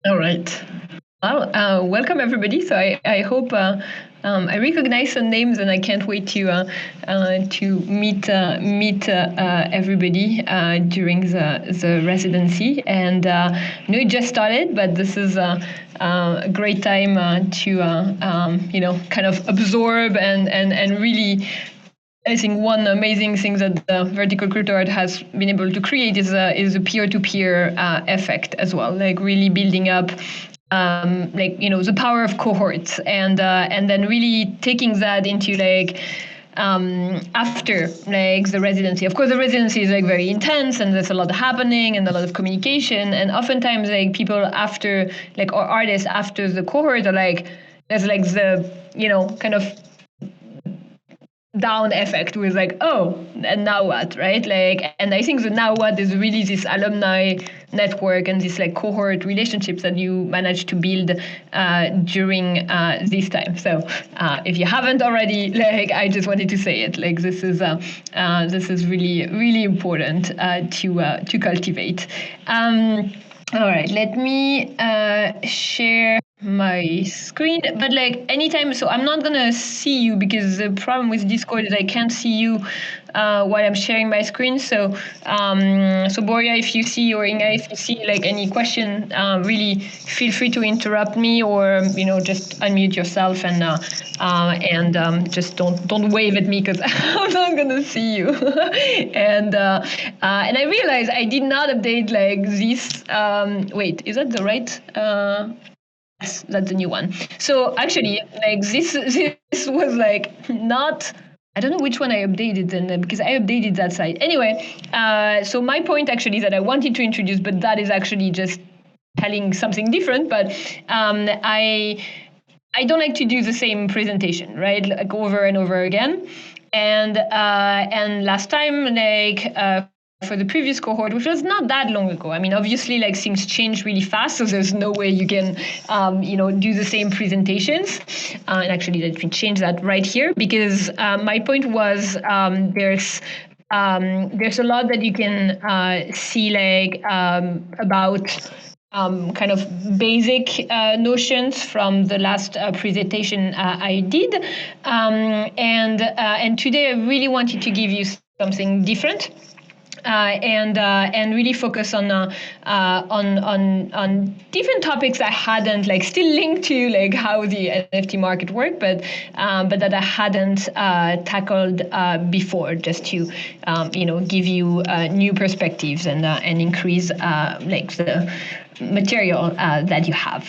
All right. Well, welcome everybody. So I hope I recognize some names, and I can't wait to meet everybody during the residency. And it just started, but this is a great time to kind of absorb and really. I think one amazing thing that the vertical crypto art has been able to create is a peer-to-peer effect as well, like really building up the power of cohorts and then really taking that into after the residency. Of course, the residency is very intense, and there's a lot happening and a lot of communication, and oftentimes people after or artists after the cohort are there's the kind of down effect with oh, and now what, right? And I think the now what is really this alumni network and this cohort relationships that you manage to build during this time. So if you haven't already, I just wanted to say it, this is really, really important to cultivate. All right, let me share my screen, but anytime, so I'm not gonna see you because the problem with Discord is I can't see you while I'm sharing my screen. So Boria, if you see, or Inga, if you see any question, really feel free to interrupt me, or just unmute yourself and just don't wave at me because I'm not gonna see you. And I realized I did not update this. Wait, is that the right? Yes, that's the new one. So actually, this was not. I don't know which one I updated, and because I updated that site anyway. So my point actually is that I wanted to introduce, but that is actually just telling something different. But I don't like to do the same presentation, right? Over and over again. And last time, for the previous cohort, which was not that long ago. I mean, obviously, things change really fast, so there's no way you can, do the same presentations. And actually, let me change that right here, because my point was there's a lot that you can see about kind of basic notions from the last presentation I did, and today I really wanted to give you something different. And really focus on different topics I hadn't still linked to how the NFT market work, but that I hadn't tackled before, just to give you new perspectives and increase the material that you have.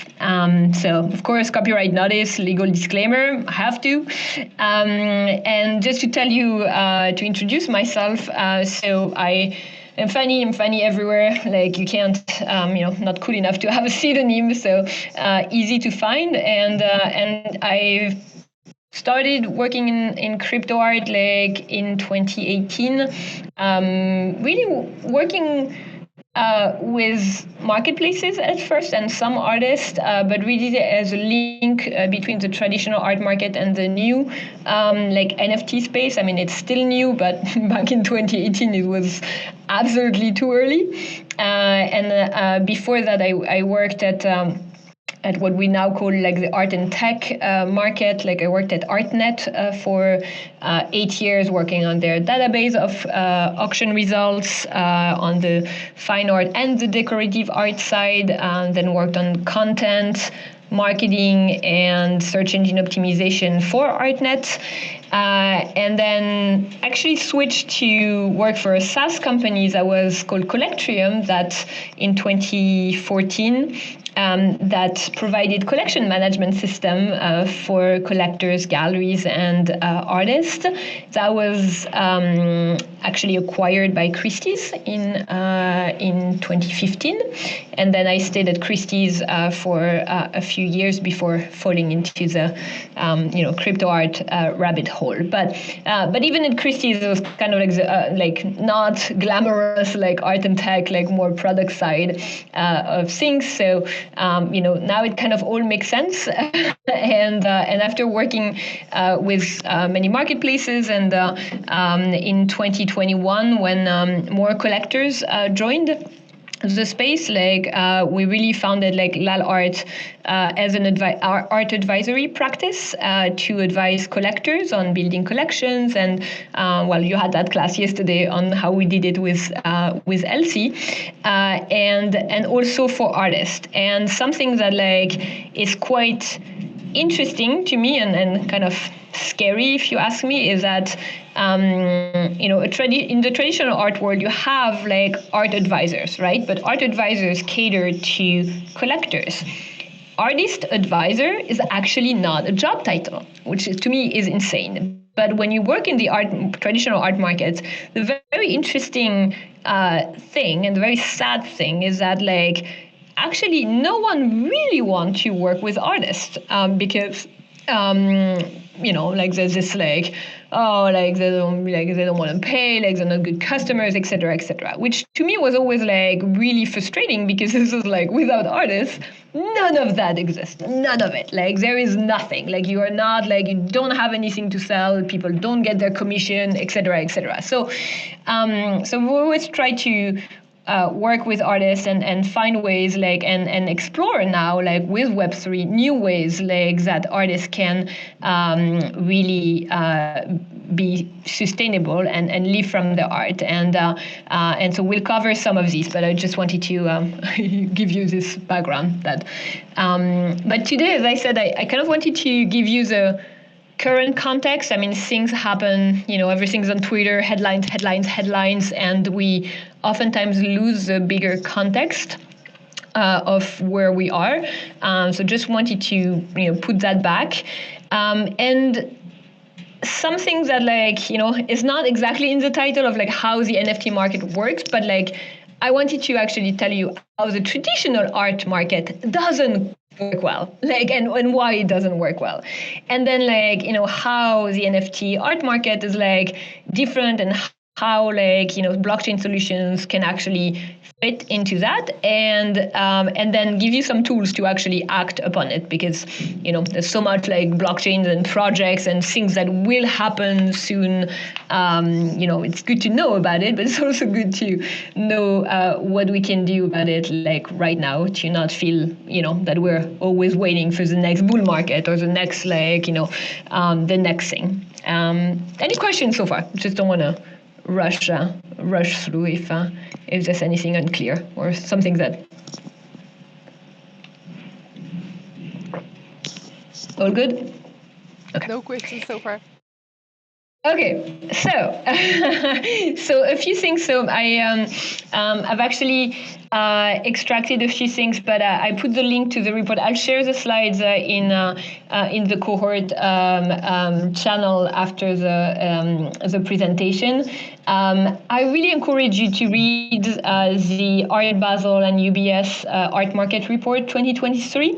So of course, copyright notice, legal disclaimer, I have to. And just to tell you, to introduce myself, so I am Fanny. I'm Fanny everywhere. You can't, not cool enough to have a pseudonym, so easy to find. And I started working in crypto art in 2018, really working with marketplaces at first and some artists, but really as a link between the traditional art market and the new NFT space. I mean, it's still new, but back in 2018 it was absolutely too early. And before that, I worked at what we now call the art and tech market. I worked at Artnet for 8 years, working on their database of auction results on the fine art and the decorative art side, then worked on content, marketing, and search engine optimization for Artnet. And then actually switched to work for a SaaS company that was called Collectrium, that in 2014 that provided collection management system for collectors, galleries, and artists. That was actually acquired by Christie's in 2015, and then I stayed at Christie's for a few years before falling into the crypto art rabbit hole. But even at Christie's, it was kind of not glamorous art and tech, more product side of things. So now it kind of all makes sense. And after working with many marketplaces, and in 2021, when more collectors joined, the space, like we really founded like LAL Art as an art advisory practice to advise collectors on building collections. And well, you had that class yesterday on how we did it with Elsie, and also for artists. And something that like is quite interesting to me and kind of scary, if you ask me, is that in the traditional art world, you have like art advisors, right? But art advisors cater to collectors. Artist advisor is actually not a job title, which to me is insane. But when you work in the traditional art markets, the very interesting thing and the very sad thing is that like actually no one really wants to work with artists because like there's this like, oh, like they don't want to pay, like they're not good customers, etc., etc. Which to me was always like really frustrating because this is like without artists, none of that exists, none of it. Like there is nothing. Like you are not like you don't have anything to sell. People don't get their commission, etc., etc. So we always try to work with artists and find ways like and explore now like with Web3 new ways like that artists can really be sustainable and live from the art and so we'll cover some of these, but I just wanted to give you this background that but today, as I said, I kind of wanted to give you the current context. I mean, things happen, everything's on Twitter, headlines, and we oftentimes lose the bigger context of where we are. So just wanted to, put that back. And something that like, is not exactly in the title of like how the NFT market works, but like I wanted to actually tell you how the traditional art market doesn't work well, like and why it doesn't work well, and then like how the NFT art market is like different and how like blockchain solutions can actually fit into that, and then give you some tools to actually act upon it, because there's so much like blockchains and projects and things that will happen soon. It's good to know about it, but it's also good to know what we can do about it like right now, to not feel that we're always waiting for the next bull market or the next like the next thing. Any questions so far? Just don't want to rush through if there's anything unclear or something that. All good? Okay. No questions so far. Okay, so a few things. So I've actually extracted a few things, but I put the link to the report. I'll share the slides in the Cohort channel after the presentation. I really encourage you to read the Art Basel and UBS Art Market Report 2023.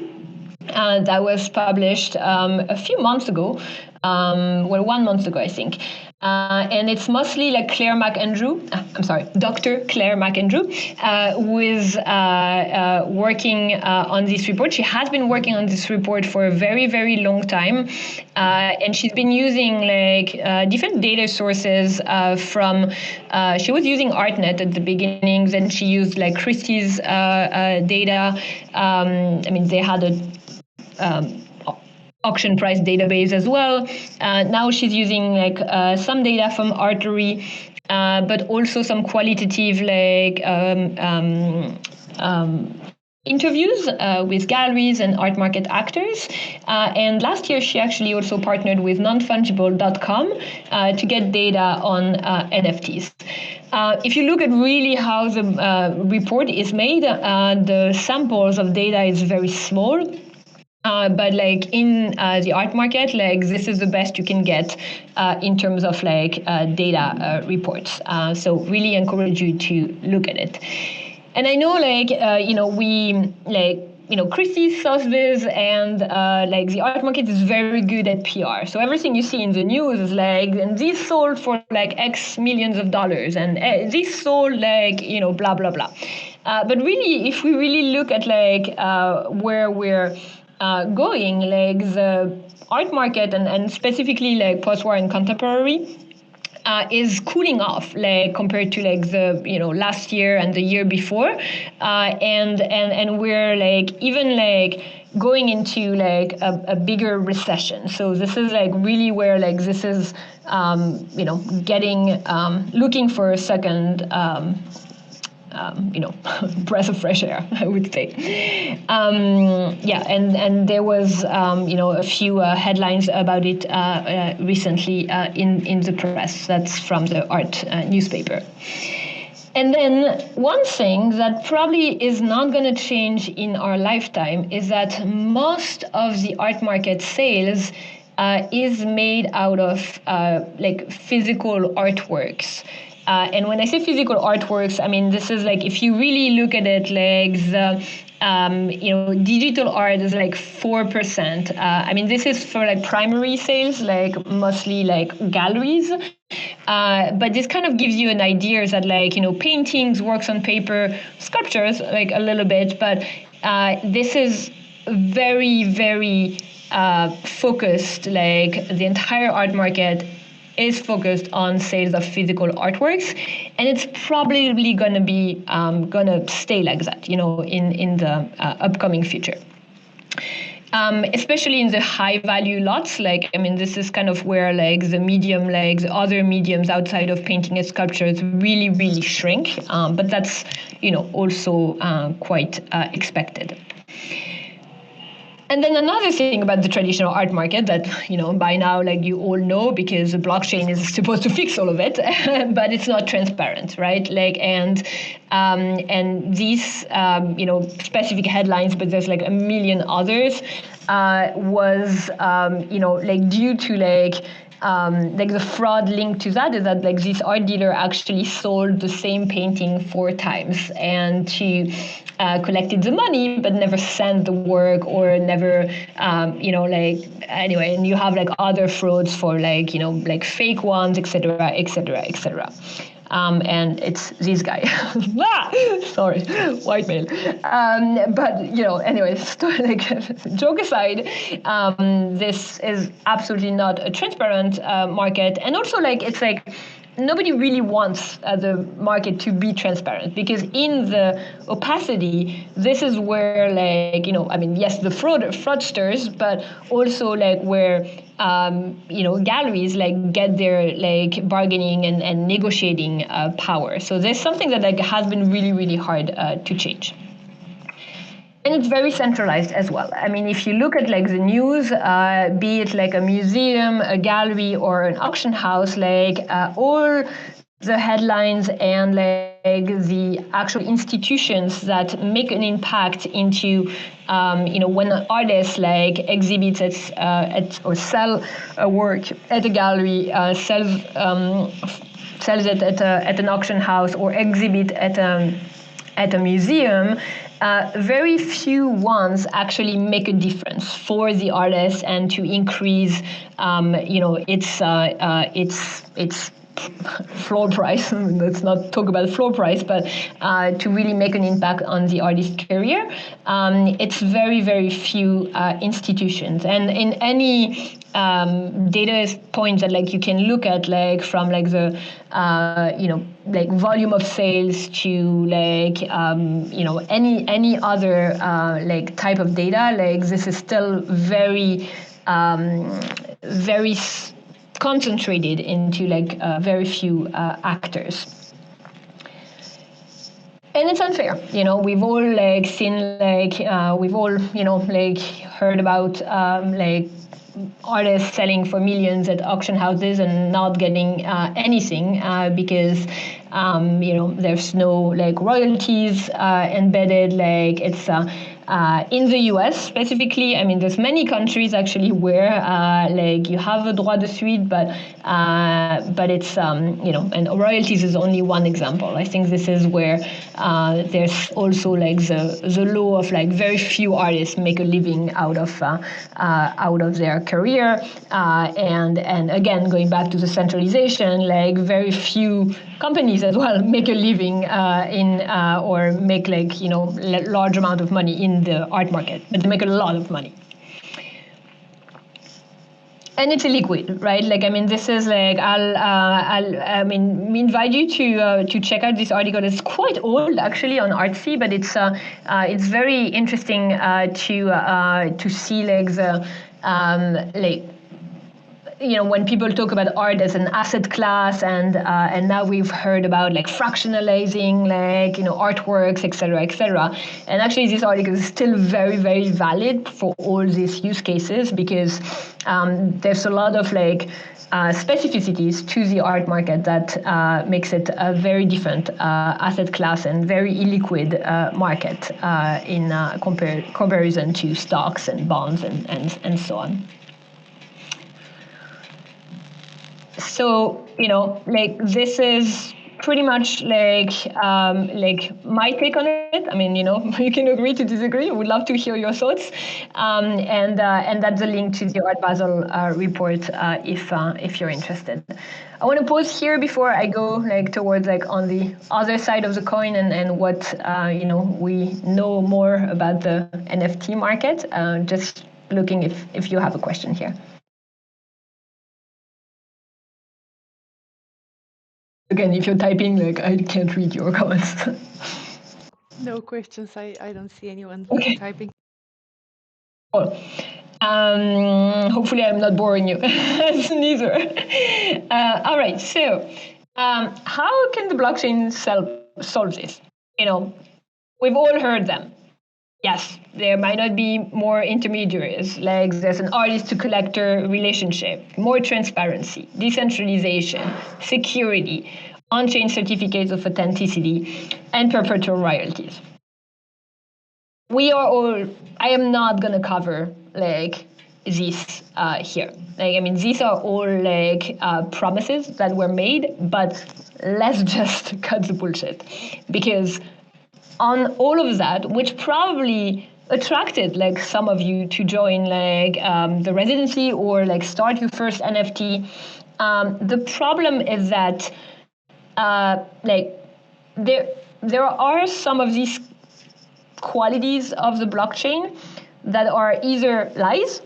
That was published a few months ago. 1 month ago, I think. And it's mostly like Dr. Claire McAndrew, who is working on this report. She has been working on this report for a very, very long time. And she's been using like different data sources from, she was using Artnet at the beginning, then she used like Christie's data. They had a auction price database as well. Now she's using like some data from Artery, but also some qualitative like interviews with galleries and art market actors. And last year, she actually also partnered with nonfungible.com to get data on NFTs. If you look at really how the report is made, the samples of data is very small. But like in the art market, like this is the best you can get in terms of like data reports. So really encourage you to look at it. And I know like, we like, Christie saws this, and like the art market is very good at PR. So everything you see in the news is like, and this sold for like X millions of dollars, and this sold like, blah, blah, blah. But really, if we really look at like where we're going, like the art market and specifically like post-war and contemporary, is cooling off, like compared to like the last year and the year before, and we're like even like going into like a bigger recession. So this is like really where like this is getting looking for a second breath of fresh air, I would say. And there was a few headlines about it recently in the press. That's from the art newspaper. And then one thing that probably is not going to change in our lifetime is that most of the art market sales is made out of like physical artworks. And when I say physical artworks, I mean, this is like, if you really look at it, like the, digital art is like 4%. I mean, this is for like primary sales, like mostly like galleries. But this kind of gives you an idea that like, paintings, works on paper, sculptures, like a little bit, but this is very, very focused, like the entire art market is focused on sales of physical artworks, and it's probably going to be going to stay like that, in the upcoming future. Especially in the high value lots, like, I mean, this is kind of where like the medium, like the other mediums outside of painting and sculptures really, really shrink. But that's, also quite expected. And then another thing about the traditional art market that, by now, like you all know, because the blockchain is supposed to fix all of it, but it's not transparent, right? Like, and these, specific headlines, but there's like a million others, was, like due to like the fraud linked to that is that like this art dealer actually sold the same painting 4 times and she collected the money but never sent the work or never anyway, and you have like other frauds for like like fake ones, etc., etc., etc. And it's this guy. Sorry, white male. But anyway, like joke aside, this is absolutely not a transparent market, and also like it's like nobody really wants the market to be transparent, because in the opacity, this is where like I mean, yes, the fraudsters, but also like where galleries like get their like bargaining and negotiating power. So there's something that like has been really, really hard to change. And it's very centralized as well. I mean, if you look at like the news, be it like a museum, a gallery, or an auction house, like all the headlines and like the actual institutions that make an impact into, when an artist like exhibits or sell a work at a gallery, sells it at an auction house, or exhibit at a museum. Very few ones actually make a difference for the artist and to increase, its floor price. Let's not talk about floor price, but to really make an impact on the artist's career. It's very, very few institutions, and in any data points that like you can look at, like from like the like volume of sales to like any other like type of data, like this is still very very concentrated into like very few actors. And it's unfair, we've all like seen like we've all like heard about like artists selling for millions at auction houses and not getting anything because there's no like royalties embedded. Like it's in the US specifically, I mean, there's many countries actually where like you have a droit de suite, but it's and royalties is only one example. I think this is where there's also like the law of like very few artists make a living out of their career, and again going back to the centralization, like very few companies as well make a living in or make like large amount of money in the art market, but they make a lot of money. And it's illiquid, right? Like, I mean, this is like, we invite you to check out this article. It's quite old, actually, on Artsy, but it's very interesting to see like the when people talk about art as an asset class, and now we've heard about like fractionalizing artworks, etc. And actually this article is still very, very valid for all these use cases, because there's a lot of specificities to the art market that makes it a very different asset class and very illiquid market in comparison to stocks and bonds and so on. So, this is pretty much like my take on it. I mean, you can agree to disagree. We'd love to hear your thoughts. And that's a link to the Art Basel report if you're interested. I want to pause here before I go towards on the other side of the coin and what we know more about the NFT market. Just looking if you have a question here. Again, if you're typing, I can't read your comments. No questions. I don't see anyone typing. Cool. Hopefully I'm not boring you. Neither. All right. So how can the blockchain solve this? We've all heard them. Yes, there might not be more intermediaries, like there's an artist to collector relationship, more transparency, decentralization, security, on-chain certificates of authenticity, and perpetual royalties. I am not going to cover these here. These are all promises that were made, but let's just cut the bullshit. Because on all of that, which probably attracted some of you to join the residency or start your first NFT, the problem is that there are some of these qualities of the blockchain that are either lies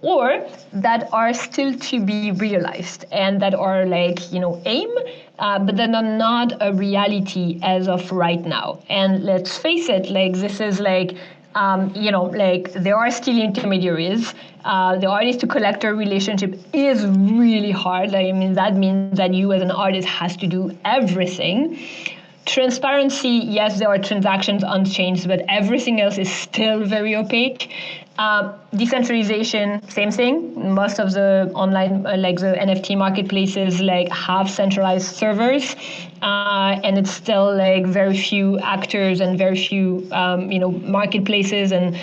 or that are still to be realized, and that are aim, but that are not a reality as of right now. And let's face it, this is there are still intermediaries. The artist to collector relationship is really hard. That means that you as an artist has to do everything. Transparency, yes, there are transactions on chains, but everything else is still very opaque. Decentralization, same thing. Most of the online, the NFT marketplaces, have centralized servers, and it's still very few actors and very few, marketplaces and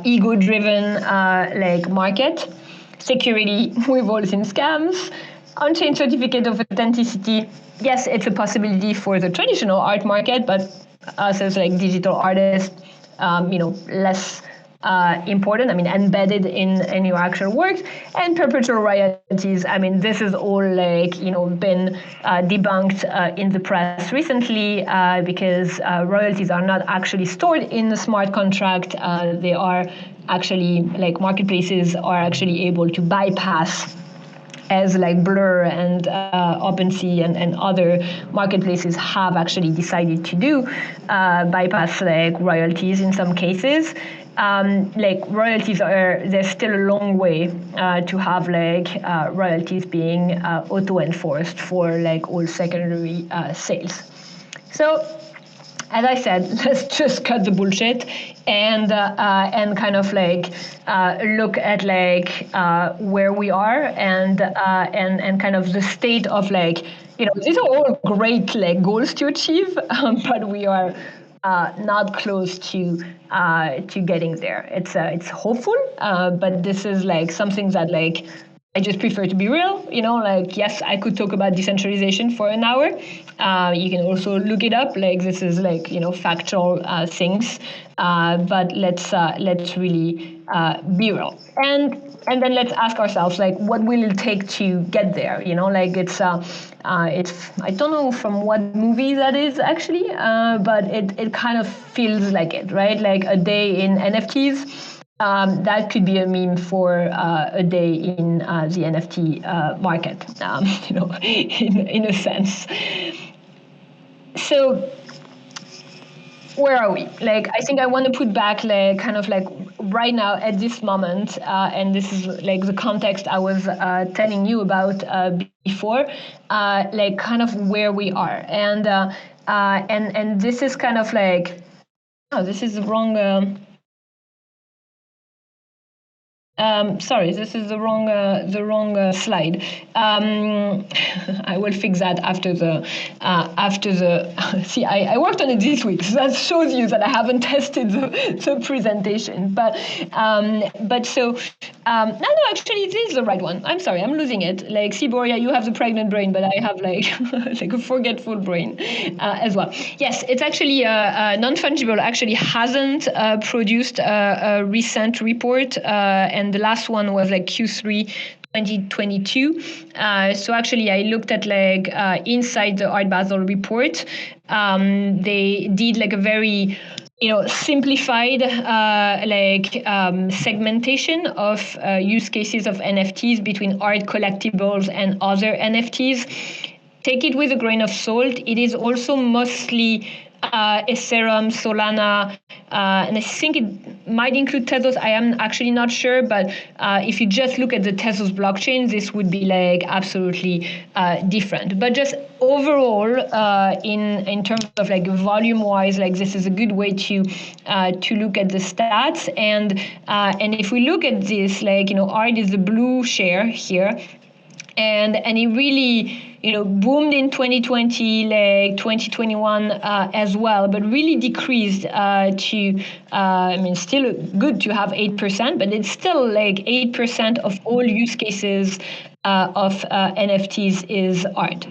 ego-driven market. Security, we've all seen scams. On-chain certificate of authenticity, yes, it's a possibility for the traditional art market, but us as digital artists, less important. Embedded in your actual works. And perpetual royalties. This is all been debunked in the press recently because royalties are not actually stored in the smart contract. They are actually marketplaces are actually able to bypass, as Blur and OpenSea and other marketplaces have actually decided to do, bypass royalties in some cases. Royalties there's still a long way to have royalties being auto-enforced for all secondary sales. So, as I said, let's just cut the bullshit and kind of look at where we are and kind of the state of these are all great goals to achieve, but we are not close to getting there. It's hopeful, but this is something that I just prefer to be real, yes, I could talk about decentralization for an hour. You can also look it up, this is factual things, but let's really be real. And then let's ask ourselves, what will it take to get there? It's I don't know from what movie that is actually, but it kind of feels like it, right? A day in NFTs. that could be a meme for a day in the NFT market, in a sense. So where are we? Like, I think I want to put back, like, kind of like right now at this moment, and this is like the context I was telling you about before, like kind of where we are, and this is kind of like, oh, this is the wrong. Sorry, this is the wrong slide. I will fix that after the. See, I worked on it this week, so that shows you that I haven't tested the presentation. But so no, actually, this is the right one. I'm sorry, I'm losing it. Like, Siboria, you have the pregnant brain, but I have like like a forgetful brain as well. Yes, it's actually non-fungible. Actually, hasn't produced a recent report and the last one was like Q3 2022. So actually, I looked at like inside the Art Basel report. They did like a very simplified segmentation of use cases of NFTs between art collectibles and other NFTs. Take it with a grain of salt. It is also mostly Ethereum, Solana, and I think it might include Tezos. I am actually not sure, but if you just look at the Tezos blockchain, this would be like absolutely different. But just overall, in terms of like volume-wise, like this is a good way to look at the stats. And if we look at this, like art is the blue share here. And it really, boomed in 2020, like 2021 as well, but really decreased to, still good to have 8%, but it's still like 8% of all use cases of NFTs is art.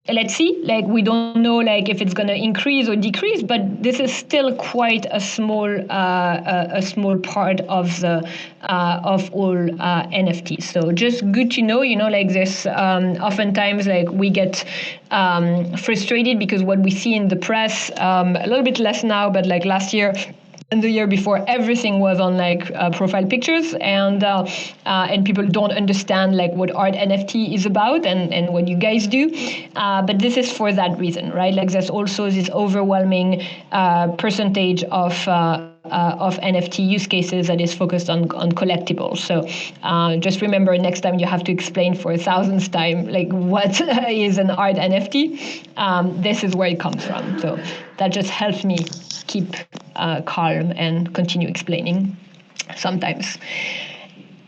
Let's see, like we don't know like if it's going to increase or decrease, but this is still quite a small part of the of all NFTs. So just good to know, like this oftentimes like we get frustrated because what we see in the press, a little bit less now, but like last year and the year before, everything was on like profile pictures, and people don't understand like what art NFT is about and what you guys do. But this is for that reason, right? Like there's also this overwhelming percentage of NFT use cases that is focused on collectibles. So just remember next time you have to explain for 1,000th time like what is an art NFT. This is where it comes from. So that just helps me keep calm and continue explaining sometimes.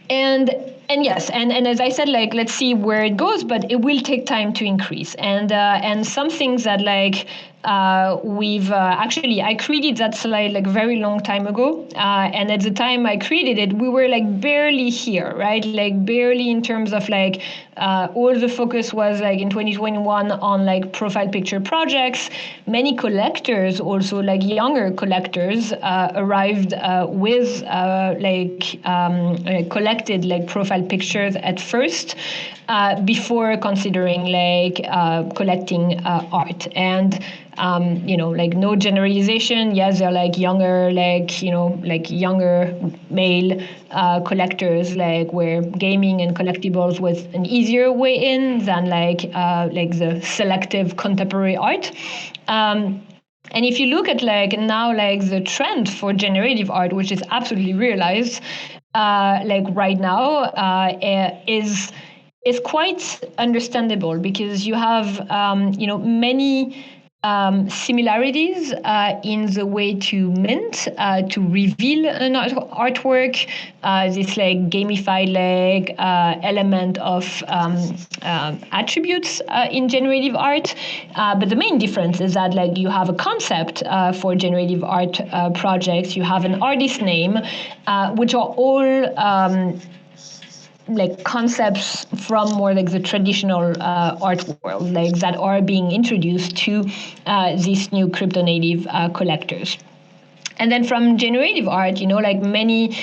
And yes, and as I said, like let's see where it goes, but it will take time to increase. And some things that like we've actually I created that slide like very long time ago, and at the time I created it, we were like barely here, right? Like barely in terms of like all the focus was like in 2021 on like profile picture projects. Many collectors, also like younger collectors, arrived with collected like profile pictures at first before considering like collecting art. And like no generalization. Yes, they're like younger, like younger male collectors, like where gaming and collectibles was an easier way in than like the selective contemporary art. And if you look at like now like the trend for generative art, which is absolutely realized, like right now, is quite understandable because you have many similarities in the way to mint, to reveal an artwork, this like gamified like element of attributes in generative art. But the main difference is that like you have a concept for generative art projects, you have an artist name, which are all like concepts from more like the traditional art world, like that are being introduced to these new crypto native collectors. And then from generative art, like many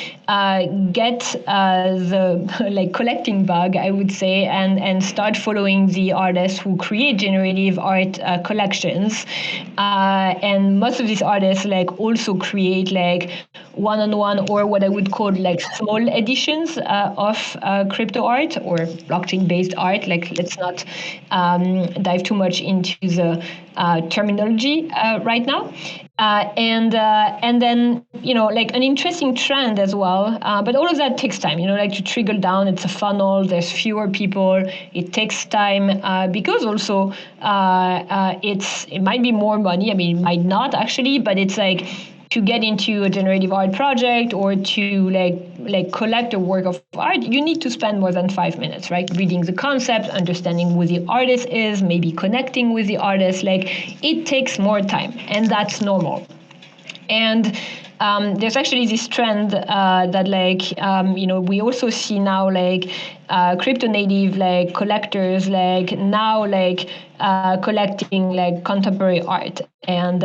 get the like collecting bug, I would say, and start following the artists who create generative art collections. And most of these artists like also create like one-on-one or what I would call like small editions of crypto art or blockchain-based art. Like let's not dive too much into the terminology right now. And then like an interesting trend as well, but all of that takes time, like to trickle down. It's a funnel, there's fewer people, it takes time, because also it might be more money. I mean, it might not actually, but it's like to get into a generative art project or to like collect a work of art, you need to spend more than 5 minutes, right? Reading the concept, understanding who the artist is, maybe connecting with the artist. Like it takes more time, and that's normal. And there's actually this trend that we also see now, like crypto native like collectors like now like collecting like contemporary art, and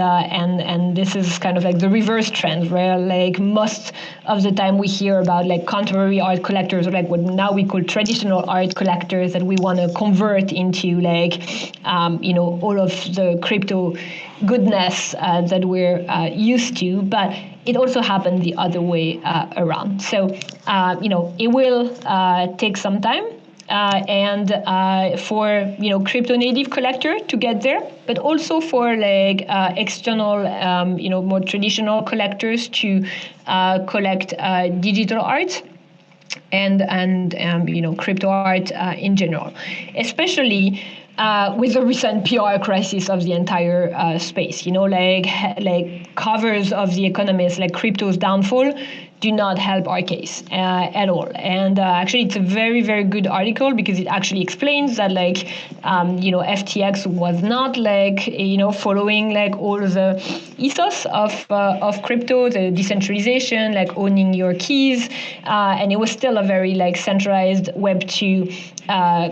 this is kind of like the reverse trend, where like most of the time we hear about like contemporary art collectors, or like what now we call traditional art collectors, that we want to convert into like all of the crypto goodness that we're used to. But it also happened the other way around. So it will take some time, and for crypto native collector to get there, but also for like external more traditional collectors to collect digital art and crypto art in general, especially with the recent PR crisis of the entire space. Like covers of The Economist, like crypto's downfall, do not help our case at all. And actually, it's a very, very good article, because it actually explains that like FTX was not like following like all the ethos of crypto, the decentralization, like owning your keys, and it was still a very like centralized Web2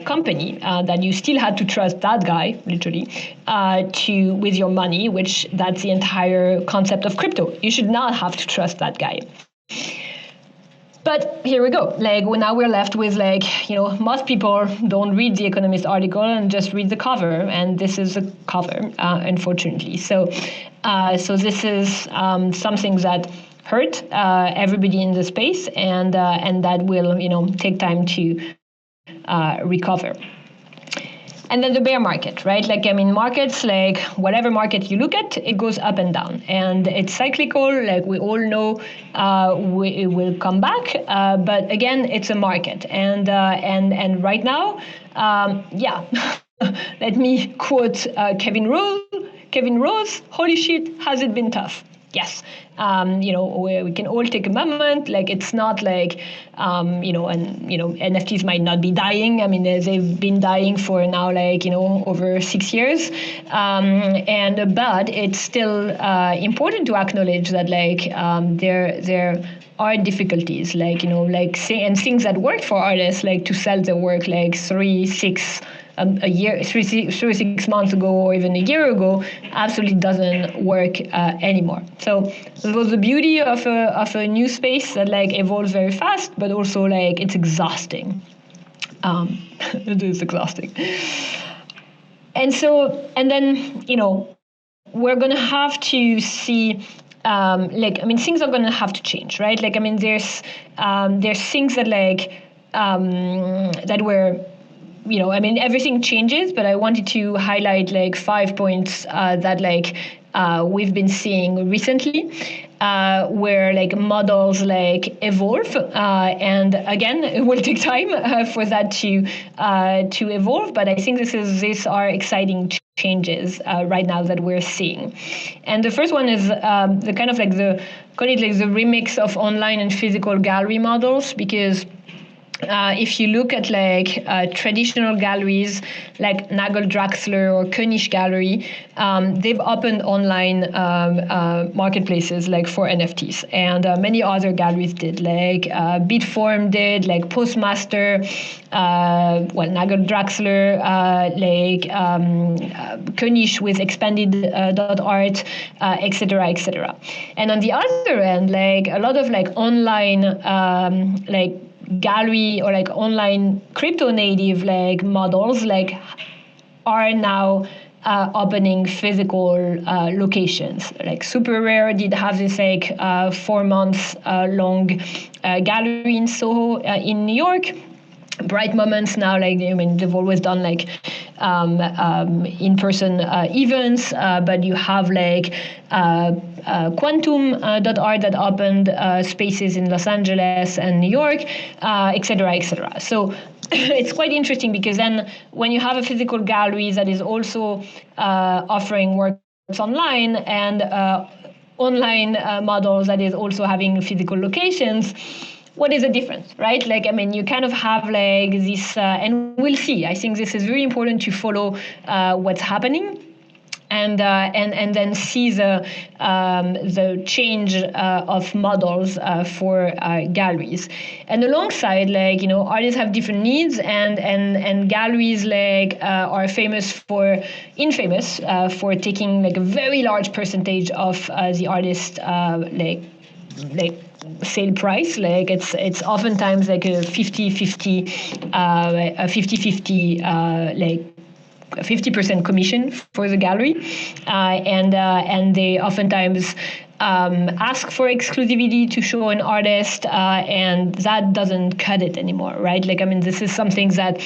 company that you still had to trust that guy, literally, with your money, which that's the entire concept of crypto. You should not have to trust that guy. But here we go. Like now we're left with like, most people don't read the Economist article and just read the cover, and this is the cover, unfortunately. So this is something that hurt everybody in the space, and that will take time to recover. And then the bear market, right? Like, I mean, markets, like whatever market you look at, it goes up and down, and it's cyclical. Like we all know, it will come back. But again, it's a market, and right now, let me quote Kevin Rose. Kevin Rose, holy shit, has it been tough? Yes. We can all take a moment. Like it's not like, NFTs might not be dying. I mean, they've been dying for now, like, over 6 years. But it's still important to acknowledge that, like, there are difficulties, like, and things that worked for artists, like to sell their work like 3-6 a year, 3-6 months ago, or even a year ago, absolutely doesn't work anymore. So it was the beauty of a new space that like evolves very fast, but also like it's exhausting. It is exhausting. And then we're gonna have to see. Things are gonna have to change, right? Like, I mean, there's things that like that were. Everything changes, but I wanted to highlight like 5 points that like we've been seeing recently, where like models like evolve, and again, it will take time for that to evolve. But I think these are exciting changes right now that we're seeing. And the first one is the kind of like call it like the remix of online and physical gallery models, because if you look at like traditional galleries like Nagel Draxler or König Gallery, they've opened online marketplaces like for NFTs, and many other galleries did, like Bitform did, like Postmaster, Nagel Draxler, König with expanded.art, etc., etc. And on the other end, like a lot of like online gallery or like online crypto native like models like are now opening physical locations. Like Super Rare did have this like 4 months long gallery in Soho in New York. Bright Moments now, like, I mean, they've always done like in-person events, but you have like Quantum.art that opened spaces in Los Angeles and New York, et cetera, et cetera. So it's quite interesting because then when you have a physical gallery that is also offering works online and online models that is also having physical locations, what is the difference, right? Like, I mean, you kind of have like this, and we'll see. I think this is very important to follow what's happening, and then see the change of models for galleries. And alongside, like, you know, artists have different needs, and galleries like are infamous for taking like a very large percentage of the artist like sale price. Like it's oftentimes like a 50-50 like 50% commission for the gallery, and they oftentimes ask for exclusivity to show an artist, and that doesn't cut it anymore, right? Like, I mean, this is something that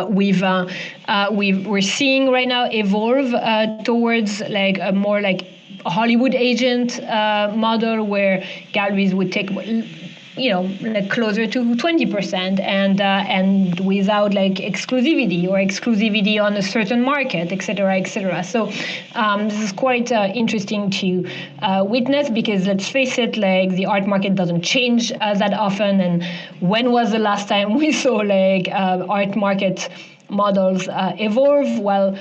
we're seeing right now evolve towards like a more like Hollywood agent model, where galleries would take, you know, like closer to 20%, and without like exclusivity or exclusivity on a certain market, et cetera, et cetera. So this is quite interesting to witness, because let's face it, like the art market doesn't change that often. And when was the last time we saw like art market models evolve? Well,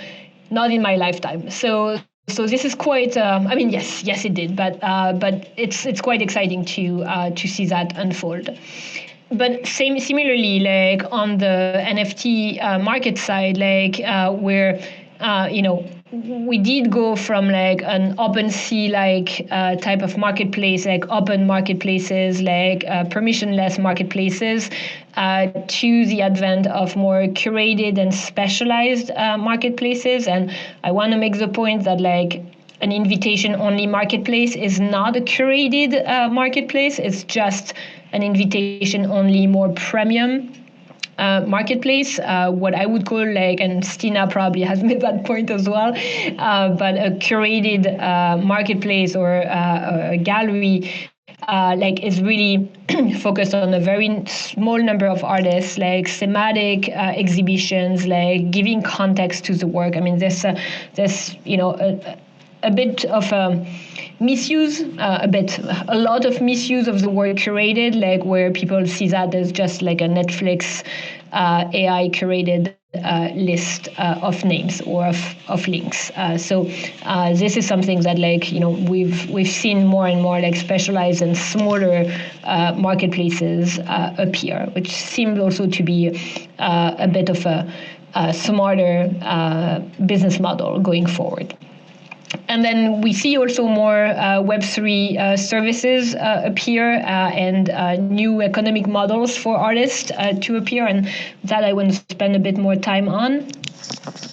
not in my lifetime. So this is quite. I mean, yes, it did, but it's quite exciting to see that unfold. But similarly, like on the NFT market side, like where you know, we did go from like an OpenSea like type of marketplace, like open marketplaces, like permissionless marketplaces, to the advent of more curated and specialized marketplaces. And I want to make the point that like an invitation-only marketplace is not a curated marketplace. It's just an invitation-only, more premium marketplace, what I would call like, and Stina probably has made that point as well, but a curated marketplace or a gallery like is really focused on a very small number of artists, like thematic exhibitions, like giving context to the work. I mean, there's you know a bit of misuse, a lot of misuse of the word curated, like where people see that as just like a Netflix AI curated list of names or of links. So this is something that, like, you know, we've seen more and more like specialized and smaller marketplaces appear, which seems also to be a bit of a smarter business model going forward. And then we see also more Web3 services appear and new economic models for artists to appear, and that I want to spend a bit more time on.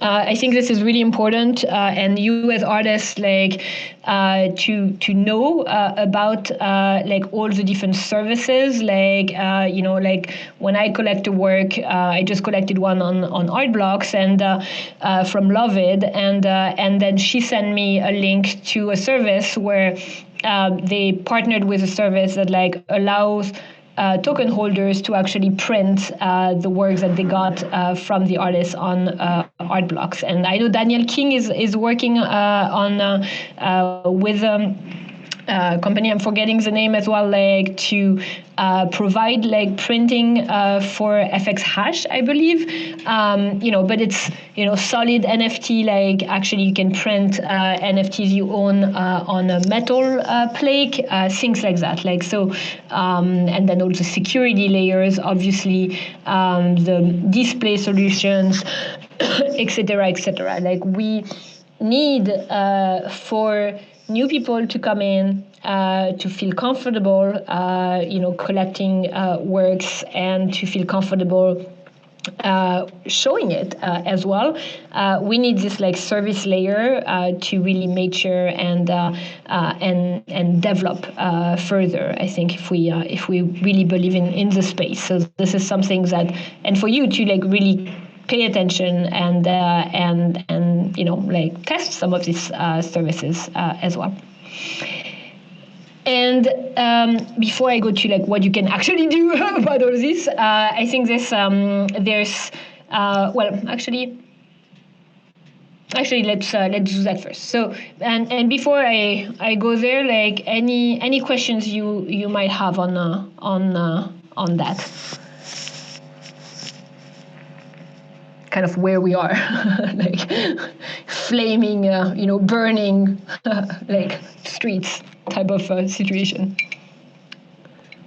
I think this is really important, and you as artists, like, to know about like all the different services. Like, you know, like when I collect a work, I just collected one on Art Blocks and from Lovid, and then she sent me a link to a service where they partnered with a service that like allows token holders to actually print the works that they got from the artists on Art Blocks. And I know Daniel King is working on with company, I'm forgetting the name as well, like to provide like printing for FX hash, I believe. But it's solid NFT. Like actually, you can print NFTs you own on a metal plate, things like that. Like so, and then also security layers, obviously, the display solutions, etc., etc. Like we need for new people to come in to feel comfortable, collecting works and to feel comfortable showing it as well. We need this like service layer to really mature and develop further. I think if we really believe in the space, so this is something that, and for you to like really pay attention and like test some of these services as well. And before I go to like what you can actually do about all this, I think there's actually let's do that first. So and before I go there, like any questions you might have on that. Kind of where we are, like flaming, burning, like streets type of situation.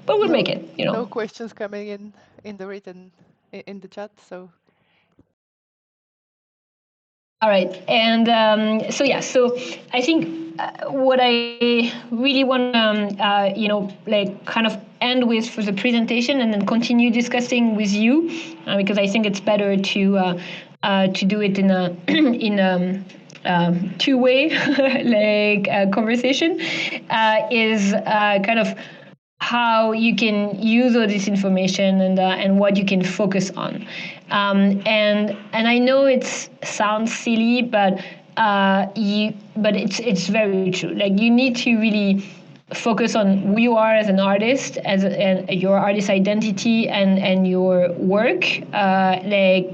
But we'll make it, No questions coming in the written in the chat. So. All right, and so I think what I really want to like kind of end with for the presentation, and then continue discussing with you, because I think it's better to do it in a two-way like conversation, is kind of how you can use all this information and what you can focus on. And I know it sounds silly, but it's very true. Like you need to really focus on who you are as an artist, and your artist identity and your work. Like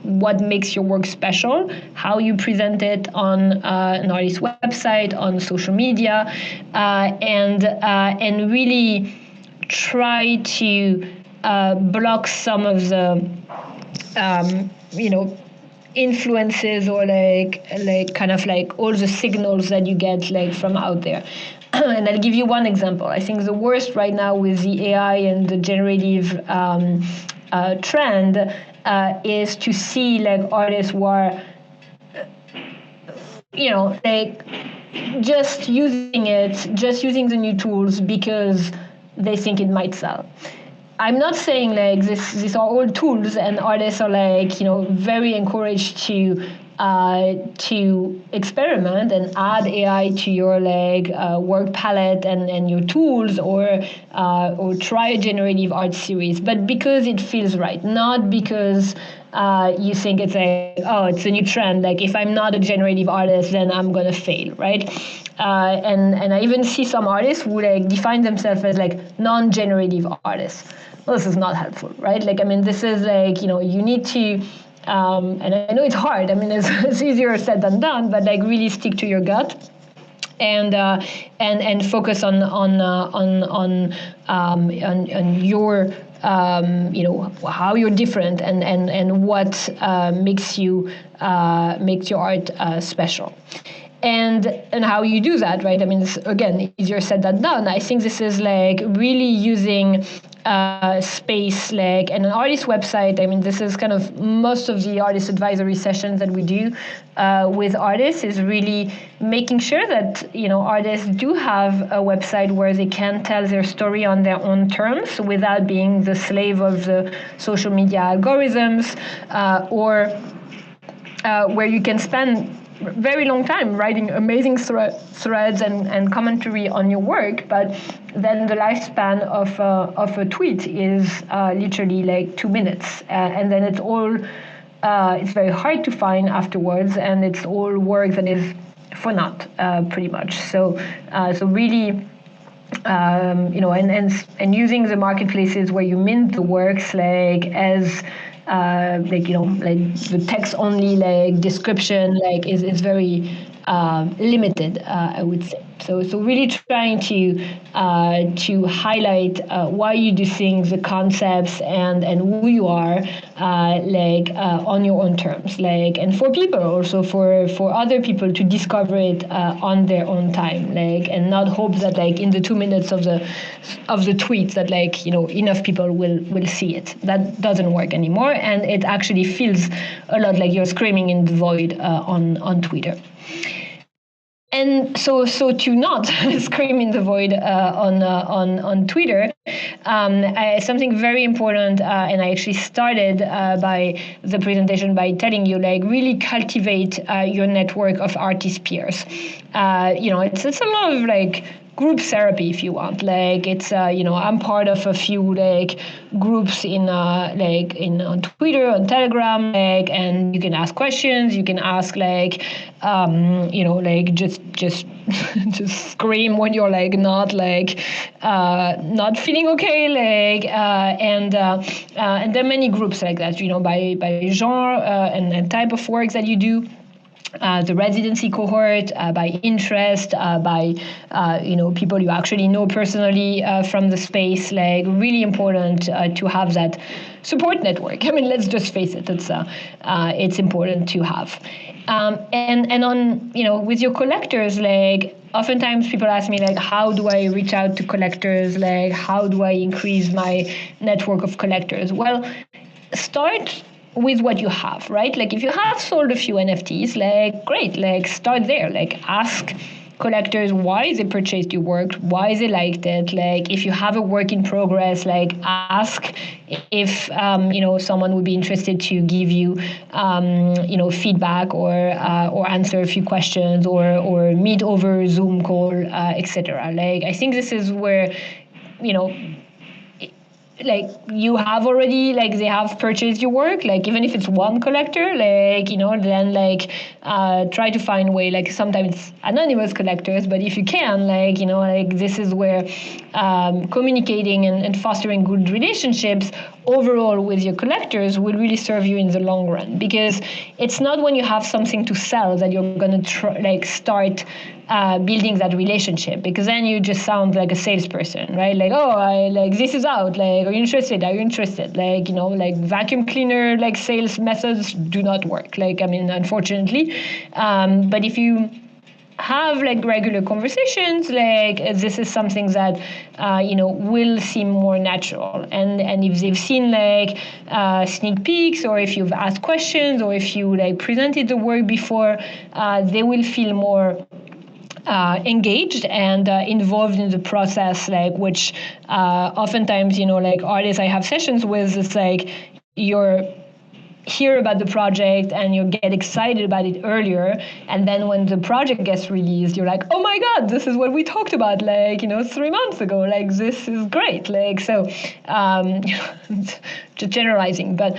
what makes your work special, how you present it on an artist's website, on social media, and really try to block some of the influences or like kind of like all the signals that you get like from out there. And I'll give you one example. I think the worst right now with the AI and the generative trend is to see like artists who are like just using the new tools because they think it might sell. I'm not saying like these are all tools, and artists are like very encouraged to experiment and add AI to your like work palette and your tools, or try a generative art series, but because it feels right, not because you think it's it's a new trend. Like if I'm not a generative artist, then I'm gonna fail, right? And I even see some artists who like define themselves as like non-generative artists. Well, this is not helpful, right? Like I mean, this is like you need to. And I know it's hard. I mean, it's easier said than done. But like, really stick to your gut, and focus on your how you're different, and what makes your art special. And how you do that, right? I mean, it's, again, easier said than done. I think this is like really using space, like, and an artist website. I mean, this is kind of most of the artist advisory sessions that we do with artists, is really making sure that artists do have a website where they can tell their story on their own terms without being the slave of the social media algorithms, or where you can spend very long time writing amazing threads and commentary on your work, but then the lifespan of a tweet is literally like 2 minutes, and then it's all it's very hard to find afterwards, and it's all work that is for naught, pretty much. So really. And using the marketplaces where you mint the works like as like the text only like description like is very limited, I would say. So really trying to highlight why you do things, the concepts, and who you are, on your own terms, and for people also for other people to discover it on their own time, and not hope that in the 2 minutes of the tweet that enough people will see it. That doesn't work anymore, and it actually feels a lot like you're screaming in the void on Twitter. And so to not scream in the void on Twitter, something very important, and I actually started by the presentation by telling you, really cultivate your network of artist peers. It's a lot of group therapy, if you want. It's I'm part of a few groups on Twitter, on Telegram, and you can ask questions. You can ask just just scream when you're not feeling okay, and there are many groups like that, by genre and type of work that you do. The residency cohort, by interest, by people you actually know personally from the space. Really important to have that support network. I mean, let's just face it; it's important to have. And on with your collectors, oftentimes people ask me how do I reach out to collectors? How do I increase my network of collectors? Well, start with what you have, right? If you have sold a few NFTs, great, start there. Ask collectors why they purchased your work, why they liked it. If you have a work in progress, ask if someone would be interested to give you feedback or answer a few questions or meet over Zoom call, etc. I think this is where you have already they have purchased your work, even if it's one collector, then try to find a way, sometimes it's anonymous collectors, but if you can, this is where communicating and fostering good relationships overall with your collectors will really serve you in the long run, because it's not when you have something to sell that you're going to start building that relationship, because then you just sound like a salesperson, right? This is out, are you interested? Vacuum cleaner sales methods do not work, unfortunately. But if you have regular conversations, this is something that will seem more natural, and if they've seen sneak peeks, or if you've asked questions, or if you presented the work before, they will feel more engaged and involved in the process, which oftentimes artists I have sessions with, it's you're hear about the project and you get excited about it earlier, and then when the project gets released, you're oh my god, this is what we talked about 3 months ago, this is great. So just generalizing, but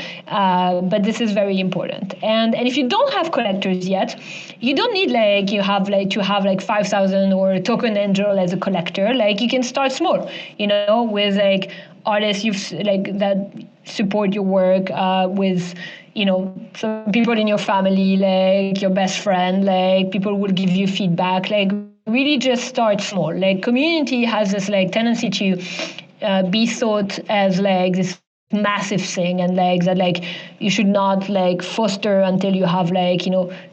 this is very important. And if you don't have collectors yet, you don't need you have to have 5,000 or Token Angel as a collector. You can start small, with artists that support your work, with some people in your family, your best friend, people will give you feedback. Really just start small. Community has this tendency to be thought as this massive thing, and that you should not foster until you have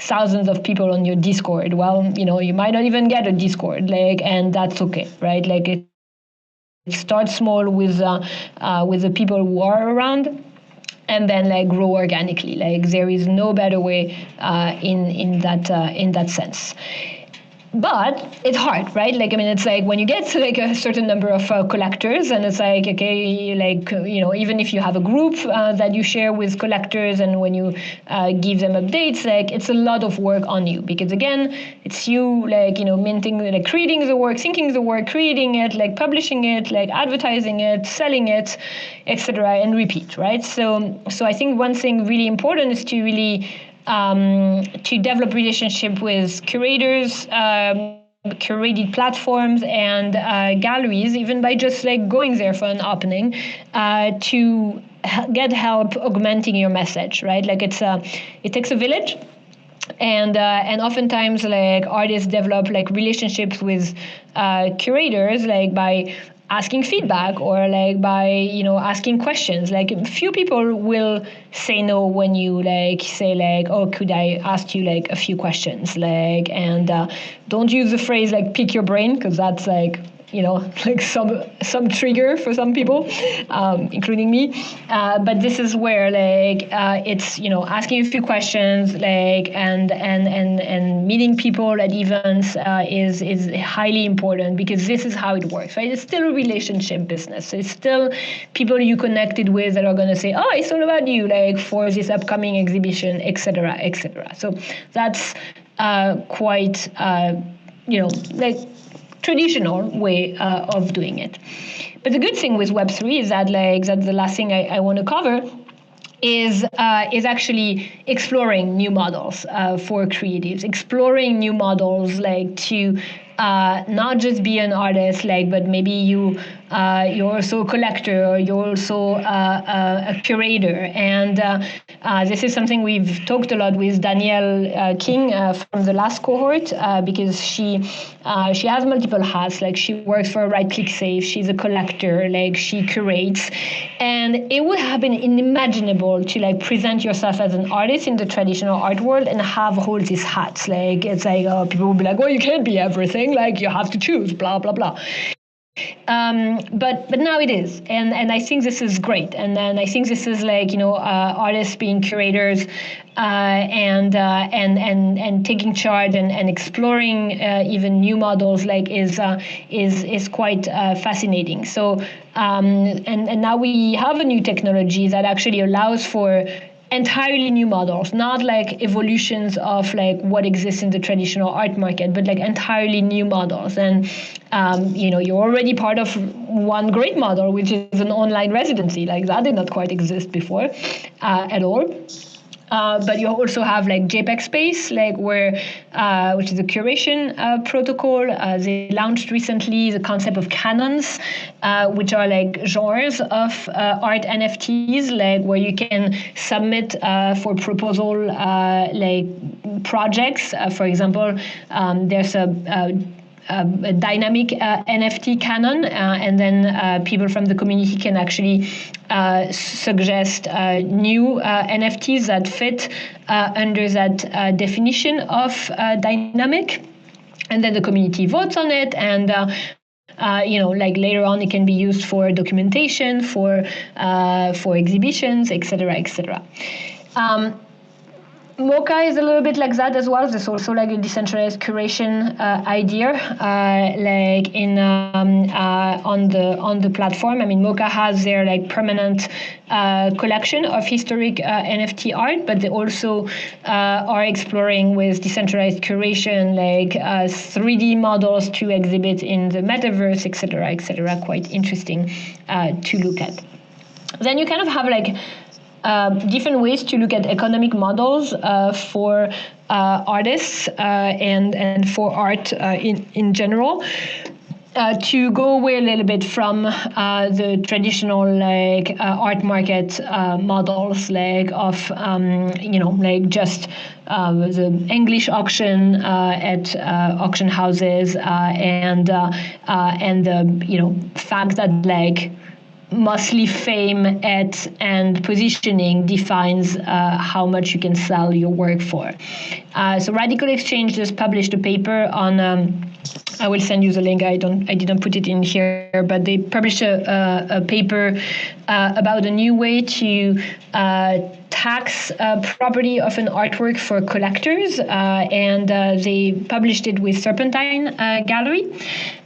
thousands of people on your Discord. Well, you might not even get a Discord, and that's okay, right? It starts small with the people who are around, and then grow organically. There is no better way in that sense. But it's hard, right? It's when you get to a certain number of collectors, and it's okay, even if you have a group that you share with collectors, and when you give them updates, it's a lot of work on you, because again, it's you minting, creating the work, thinking the work, creating it, publishing it, advertising it, selling it, etc., and repeat, right? So I think one thing really important is to really to develop relationship with curators, curated platforms, and galleries, even by just going there for an opening, to get help augmenting your message, right? It takes a village. And oftentimes like artists develop like relationships with curators like by asking feedback or like by asking questions. Like few people will say no when you like say like, oh, could I ask you like a few questions, like, and don't use the phrase like pick your brain, because that's like like some trigger for some people, including me. But this is where like it's asking a few questions, like and meeting people at events is highly important, because this is how it works, right? It's still a relationship business. So it's still people you connected with that are going to say, oh, it's all about you, like for this upcoming exhibition, etc., etc. So that's quite like traditional way of doing it. But the good thing with Web3 is that that's the last thing I want to cover is actually exploring new models for creatives, exploring new models like to not just be an artist, like, but maybe you're also a collector, or you're also a curator. And this is something we've talked a lot with Danielle King from the last cohort, because she has multiple hats. Like she works for RadicalxChange, she's a collector, like she curates, and it would have been unimaginable to like present yourself as an artist in the traditional art world and have all these hats. Like it's like people will be like, oh, you can't be everything, like you have to choose, blah blah blah. But now it is, and I think this is great, and then I think this is like artists being curators, and taking charge and exploring even new models, like is quite fascinating. So and now we have a new technology that actually allows for entirely new models, not like evolutions of like what exists in the traditional art market, but like entirely new models. And you're already part of one great model, which is an online residency. Like that did not quite exist before at all. But you also have like JPEG Space, like which is a curation protocol. They launched recently the concept of canons, which are like genres of art NFTs, like where you can submit for proposal like projects. For example, there's a dynamic NFT canon, and then people from the community can actually suggest new NFTs that fit under that definition of dynamic, and then the community votes on it, and like later on it can be used for documentation, for exhibitions, etc., etc. MoCA is a little bit like that as well. There's also like a decentralized curation idea, like in on the platform. I mean, MoCA has their like permanent collection of historic NFT art, but they also are exploring with decentralized curation, like 3D models to exhibit in the metaverse, etc., etc. Quite interesting to look at. Then you kind of have like different ways to look at economic models for artists and for art in general. To go away a little bit from the traditional like art market models, like of like just the English auction at auction houses, and the fact that like mostly fame at and positioning defines how much you can sell your work for. So RadicalxChange just published a paper on. I will send you the link. I didn't put it in here, but they published a paper about a new way to tax property of an artwork for collectors, and they published it with Serpentine Gallery.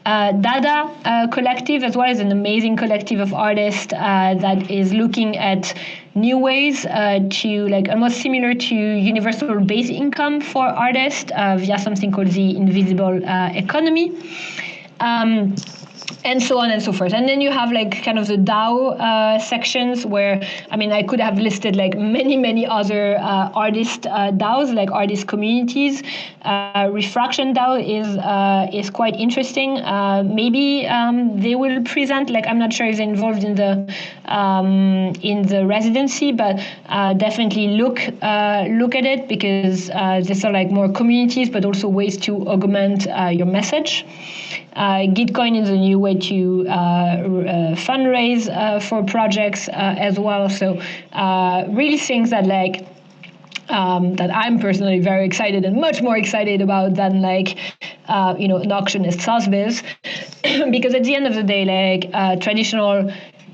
Dada Collective as well is an amazing collective of artists that is looking at new ways to like almost similar to universal base income for artists via something called the invisible economy. and so on and so forth. And then you have like kind of the DAO sections where, I mean, I could have listed like many other artist DAOs, like artist communities. Refraction DAO is quite interesting. Maybe they will present, like, I'm not sure if they're involved in the residency, but definitely look at it, because these are like more communities, but also ways to augment your message. Gitcoin is a new way to fundraise for projects as well. So really things that like that I'm personally very excited and much more excited about than like an auctionist Sotheby's, because at the end of the day, like traditional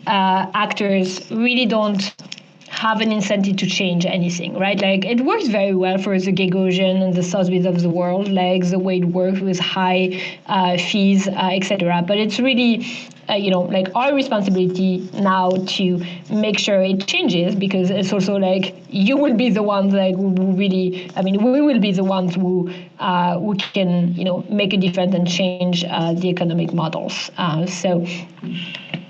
actors really don't have an incentive to change anything, right? Like it works very well for the Gagosian and the Sotheby's of the world, like the way it works with high fees, etc. But it's really, like our responsibility now to make sure it changes, because it's also like you will be the ones like who really, I mean, we will be the ones who can, make a difference and change the economic models. So,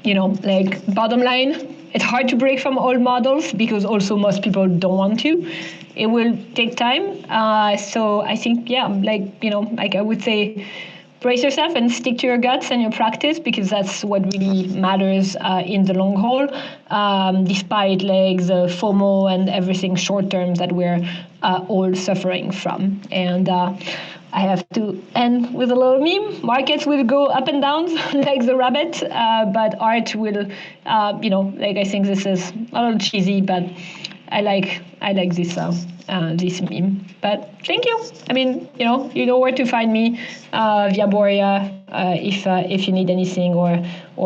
like bottom line, it's hard to break from old models because also most people don't want to. It will take time. So I think, like I would say, brace yourself and stick to your guts and your practice, because that's what really matters in the long haul, despite like the FOMO and everything short term that we're all suffering from. And I have to end with a little meme. Markets will go up and down like the rabbit, but art will, I think this is a little cheesy, but I like this this meme. But thank you. I mean, you know where to find me via Boria if you need anything, or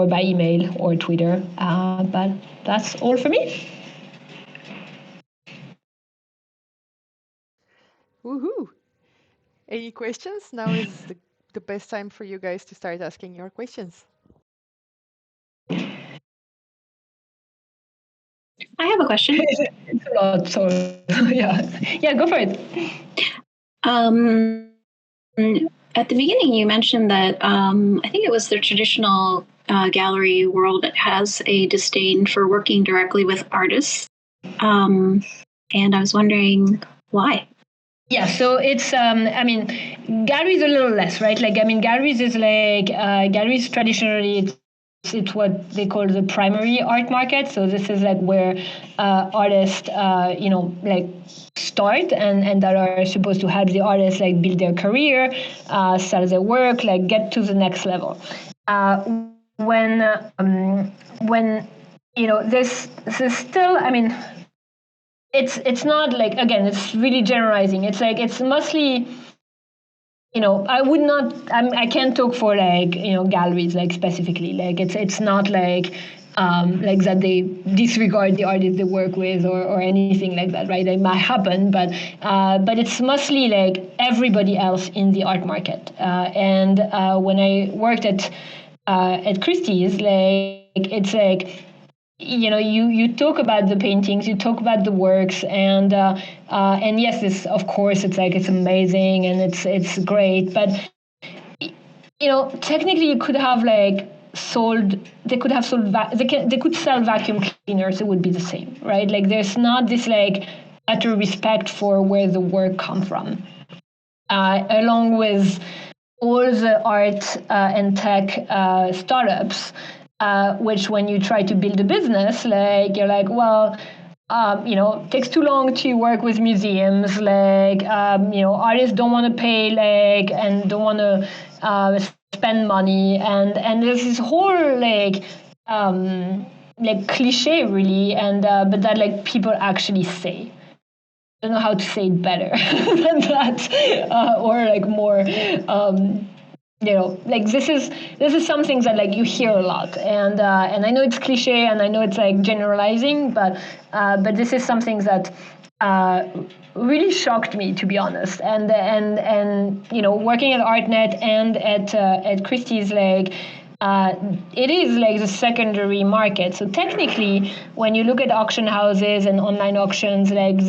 by email or Twitter. But that's all for me. Woohoo! Any questions? Now is the best time for you guys to start asking your questions. I have a question. It's a lot, so yeah, go for it. At the beginning, you mentioned that I think it was the traditional gallery world that has a disdain for working directly with artists, and I was wondering why. Yeah, so it's, galleries a little less, right? Like, galleries is like, galleries traditionally, it's what they call the primary art market. So this is like where artists, start and that are supposed to help the artists like build their career, sell their work, like get to the next level. When this still, it's not like, again, it's really generalizing. It's like, it's mostly, I can't talk for like, galleries, like specifically, like it's not like that they disregard the artists they work with or anything like that, right? It might happen, but it's mostly like everybody else in the art market. And when I worked at Christie's, like, it's like, you talk about the paintings, you talk about the works, and yes, this, of course, it's like, it's amazing and it's great, but technically you could have like they could sell vacuum cleaners, it would be the same, right? Like, there's not this like utter respect for where the work come from, along with all the art and tech startups. Which when you try to build a business, like, you're like, well, it takes too long to work with museums, like, artists don't want to pay, like, and don't want to spend money, and there's this whole like cliche, really, and but that like people actually say. I don't know how to say it better than that, or like more. Like, this is something that like you hear a lot, and I know it's cliche, and I know it's like generalizing, but this is something that really shocked me, to be honest. And working at Artnet and at Christie's, like, it is like the secondary market. So technically, when you look at auction houses and online auctions, like,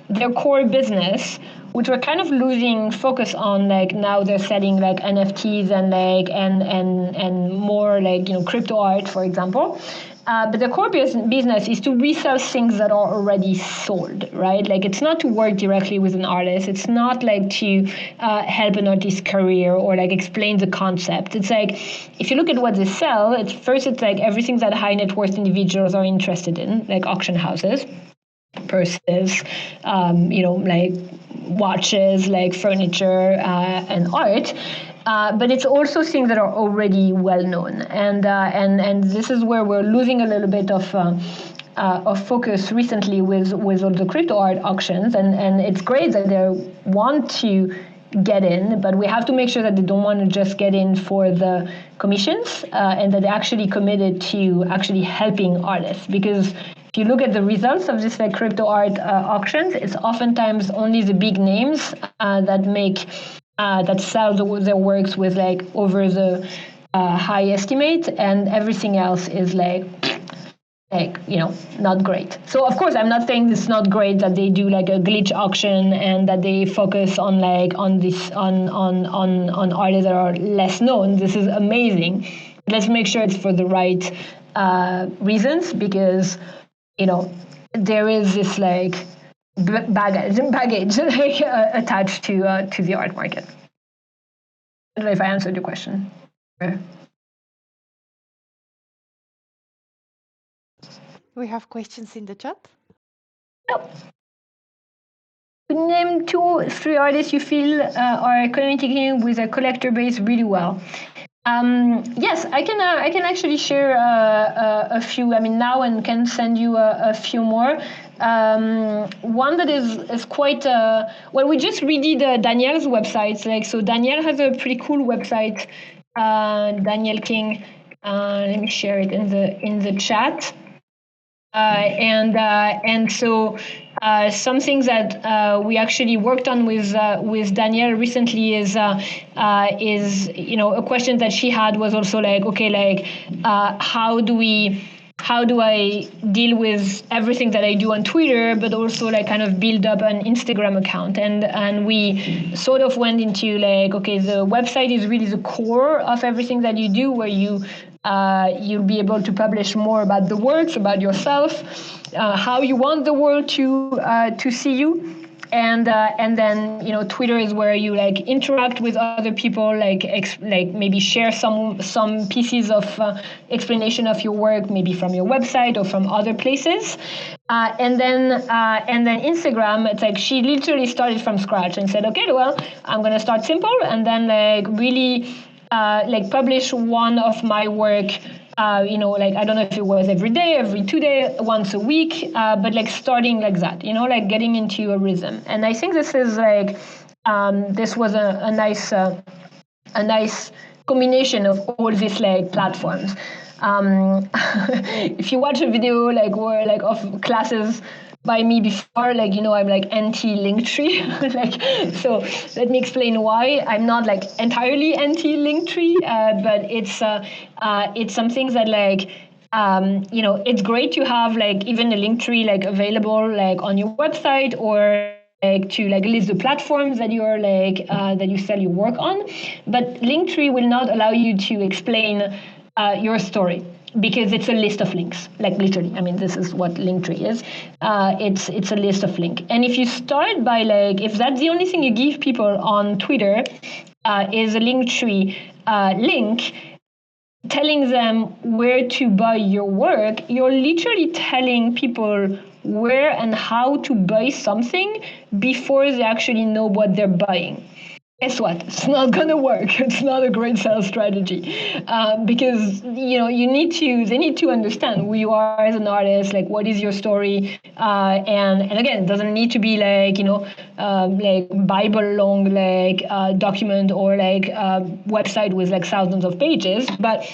their core business which we're kind of losing focus on. Like now they're selling like NFTs and like and more like crypto art, for example. But the core business is to resell things that are already sold, right? Like it's not to work directly with an artist. It's not like to help an artist's career or like explain the concept. It's like if you look at what they sell, it's like everything that high net worth individuals are interested in, like auction houses, purses, like watches, like furniture and art. But it's also things that are already well known, and this is where we're losing a little bit of focus recently with all the crypto art auctions, and it's great that they want to get in, but we have to make sure that they don't want to just get in for the commissions, and that they're actually committed to actually helping artists. Because if you look at the results of this like crypto art auctions, it's oftentimes only the big names that sell their works with like over the high estimate, and everything else is like not great. So of course I'm not saying it's not great that they do like a glitch auction and that they focus on like on artists that are less known. This is amazing. Let's make sure it's for the right reasons, because there is this like baggage like, attached to the art market. I don't know if I answered your question. We have questions in the chat. Yep. Name 2 or 3 artists you feel are communicating with a collector base really well. Yes, I can actually share a few. I mean, now and can send you a few more. One that is quite well. We just redid Danielle's website. Like, so Danielle has a pretty cool website. Danielle King. Let me share it in the chat. And so some things that we actually worked on with Danielle recently is a question that she had was also like, okay, like how do I deal with everything that I do on Twitter, but also like kind of build up an Instagram account? And we sort of went into like, okay, the website is really the core of everything that you do, where you'll be able to publish more about the works, about yourself, how you want the world to see you. And then Twitter is where you like interact with other people, like maybe share some pieces of explanation of your work, maybe from your website or from other places. And then Instagram, it's like she literally started from scratch and said, okay, well, I'm gonna start simple, and then like really publish one of my work. Like I don't know if it was every day, every 2 days, once a week, but like starting like that, like getting into a rhythm. And I think this is like this was a nice combination of all these like platforms. If you watch a video like where like of classes by me before, like I'm like anti Linktree. Like, so let me explain why. I'm not like entirely anti Linktree, but it's something that like it's great to have like even a Linktree like available like on your website, or like to like list the platforms that you're like that you sell your work on. But Linktree will not allow you to explain your story, because it's a list of links, like literally. I mean, this is what Linktree is. It's a list of links. And if you start by like, if that's the only thing you give people on Twitter, is a Linktree link telling them where to buy your work, you're literally telling people where and how to buy something before they actually know what they're buying. Guess what? It's not going to work. It's not a great sales strategy, because they need to understand who you are as an artist, like what is your story, and again, it doesn't need to be like like Bible long like document or like website with like thousands of pages, but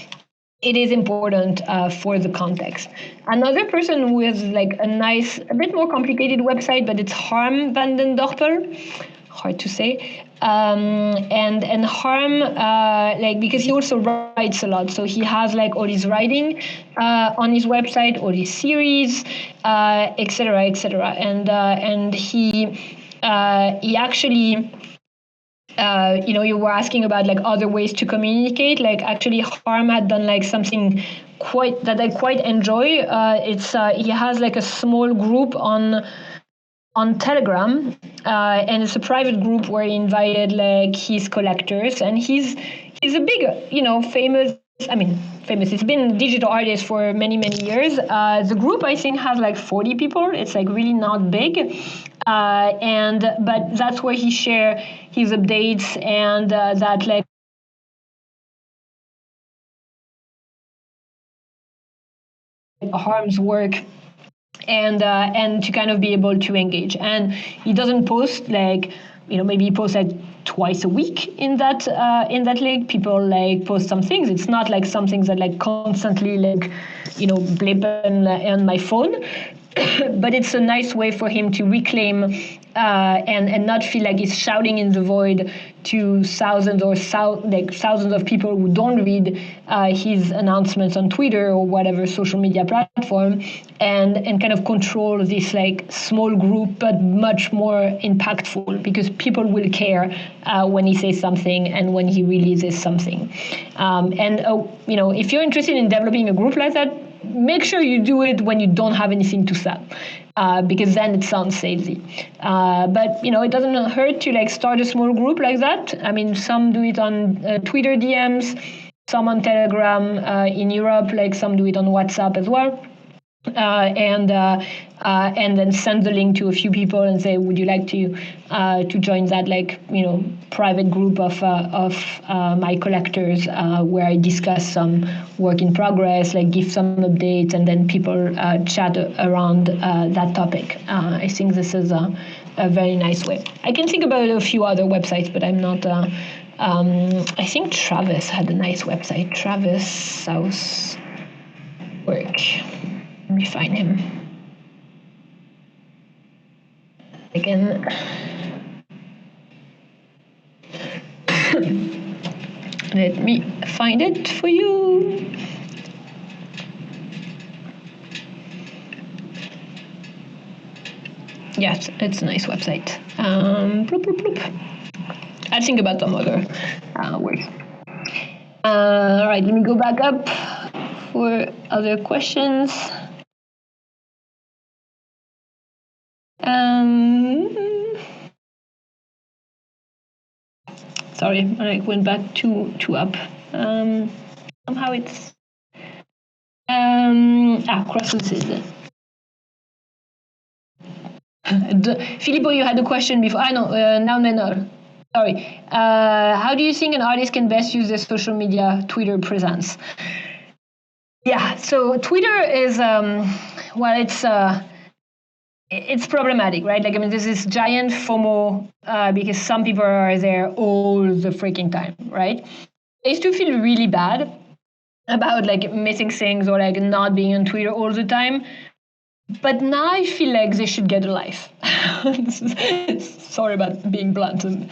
it is important for the context. Another person who has like a bit more complicated website, but it's Harm van den Dorpel. Hard to say. And Harm, like, because he also writes a lot, so he has like all his writing on his website, all his series, etc., etc. And he he actually, you were asking about like other ways to communicate. Like actually, Harm had done like something that I quite enjoy. He has like a small group on Telegram, and it's a private group where he invited like his collectors, and he's a big, famous. I mean, famous. He's been a digital artist for many years. The group I think has like 40 people. It's like really not big, but that's where he share his updates and that like Harm's work. And to kind of be able to engage. And he doesn't post like, maybe he posts like twice a week in that link. People like post some things. It's not like some things that like constantly like, blip on my phone. But it's a nice way for him to reclaim and not feel like he's shouting in the void to thousands of people who don't read his announcements on Twitter or whatever social media platform, and kind of control this like small group, but much more impactful, because people will care when he says something and when he releases something. If you're interested in developing a group like that, make sure you do it when you don't have anything to sell, because then it sounds salesy. But it doesn't hurt to like start a small group like that. I mean, some do it on Twitter DMs, some on Telegram in Europe, like some do it on WhatsApp as well. And then send the link to a few people and say, would you like to join that private group of my collectors where I discuss some work in progress, like give some updates, and then people chat around that topic. I think this is a very nice way. I can think about a few other websites, but I'm not. I think Travis had a nice website. Travis South Work. Let me find him again. Let me find it for you. Yes, it's a nice website. Bloop, bloop, bloop. I'll think about some other work. All right, let me go back up for other questions. Sorry, I went back two up. Somehow it's cross-listed. Filippo, you had a question before. No. Sorry. How do you think an artist can best use their social media Twitter presence? Yeah, so Twitter is it's problematic, right? Like, I mean, there's this giant FOMO because some people are there all the freaking time, right? I used to feel really bad about like missing things or like not being on Twitter all the time. But now I feel like they should get a life. Sorry about being blunt and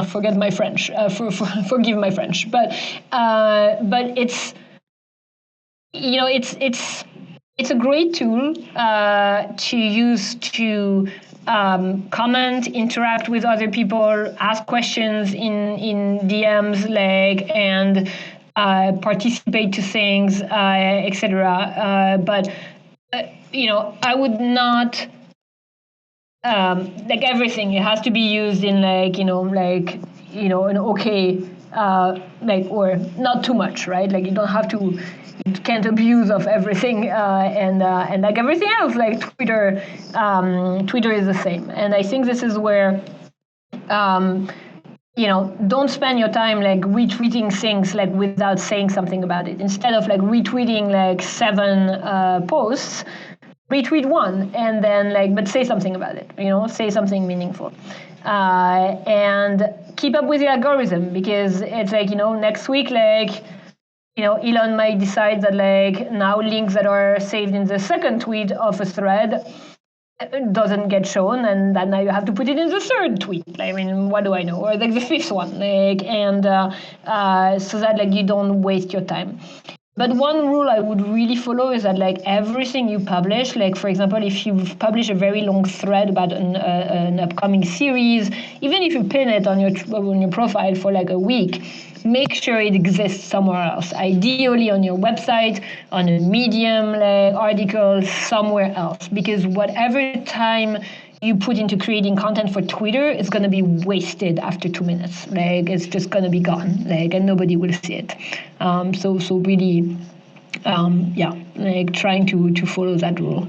forget my French. Forgive my French. But it's it's a great tool to use to comment, interact with other people, ask questions in DMs, like, and participate to things, etc. But I would not like everything. It has to be used in an okay, or not too much, right? Like you don't have to. You can't abuse of everything, and like everything else, like Twitter. Twitter is the same, and I think this is where. Don't spend your time like retweeting things like without saying something about it. Instead of like retweeting like 7 posts, retweet one and then but say something about it. Say something meaningful, and keep up with the algorithm, because it's next week Elon might decide that now links that are saved in the second tweet of a thread doesn't get shown, and then now you have to put it in the third tweet. I mean, what do I know? Or the fifth one, so that you don't waste your time. But one rule I would really follow is that like everything you publish, like for example, if you publish a very long thread about an upcoming series, even if you pin it on your profile for like a week, make sure it exists somewhere else. Ideally on your website, on a Medium like article, somewhere else, because whatever time you put into creating content for Twitter, it's going to be wasted after 2 minutes. Like it's just going to be gone, like, and nobody will see it. So really, like trying to follow that rule.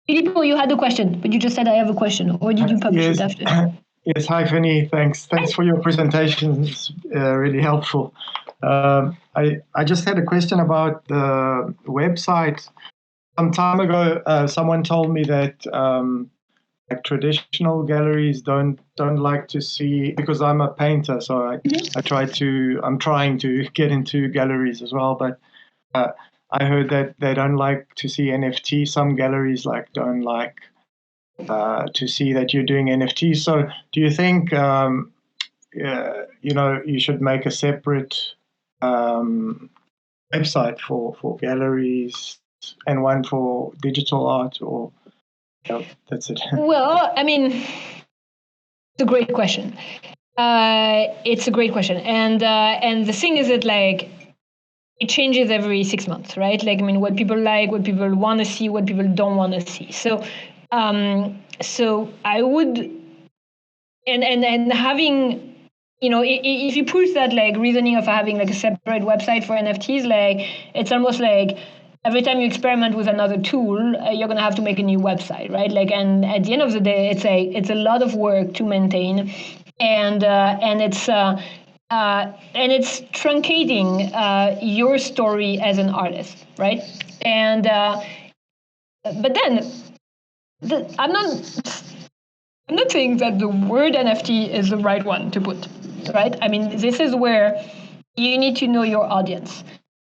Filippo, you had a question, but you just said I have a question, or did you publish it after? Yes, hi Fanny, thanks for your presentation. It's really helpful. I just had a question about the website. Some time ago, someone told me that like traditional galleries don't like to see, because I'm a painter, so I'm trying to get into galleries as well, but I heard that they don't like to see NFT. Some galleries like don't like to see that you're doing NFT. So do you think you should make a separate website for galleries and one for digital art, or that's it? Well, I mean, it's a great question. It's a great question, and the thing is that like it changes every 6 months, right? Like I mean, what people like, what people want to see, what people don't want to see. So I would, and having, if you push that like reasoning of having like a separate website for NFTs, like it's almost like every time you experiment with another tool, you're gonna have to make a new website, right? Like, and at the end of the day, it's a lot of work to maintain, and it's truncating your story as an artist, right? And but then I'm not saying that the word NFT is the right one to put, right? I mean, this is where you need to know your audience.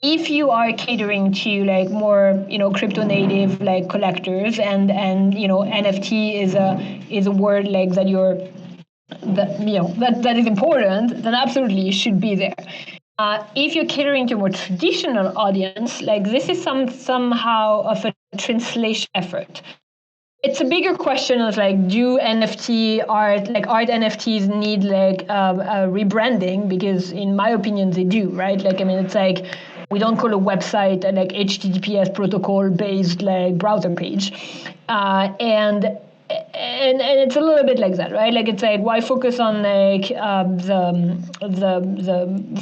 If you are catering to like more, crypto native like collectors, and NFT is a word like that that is important, then absolutely you should be there. If you're catering to a more traditional audience, like this is somehow of a translation effort. It's a bigger question of like, do NFT art, like art NFTs need like a rebranding? Because in my opinion, they do, right? Like, I mean, it's like, we don't call a website a like HTTPS protocol based like browser page. And it's a little bit like that, right? Like, it's like, why focus on like the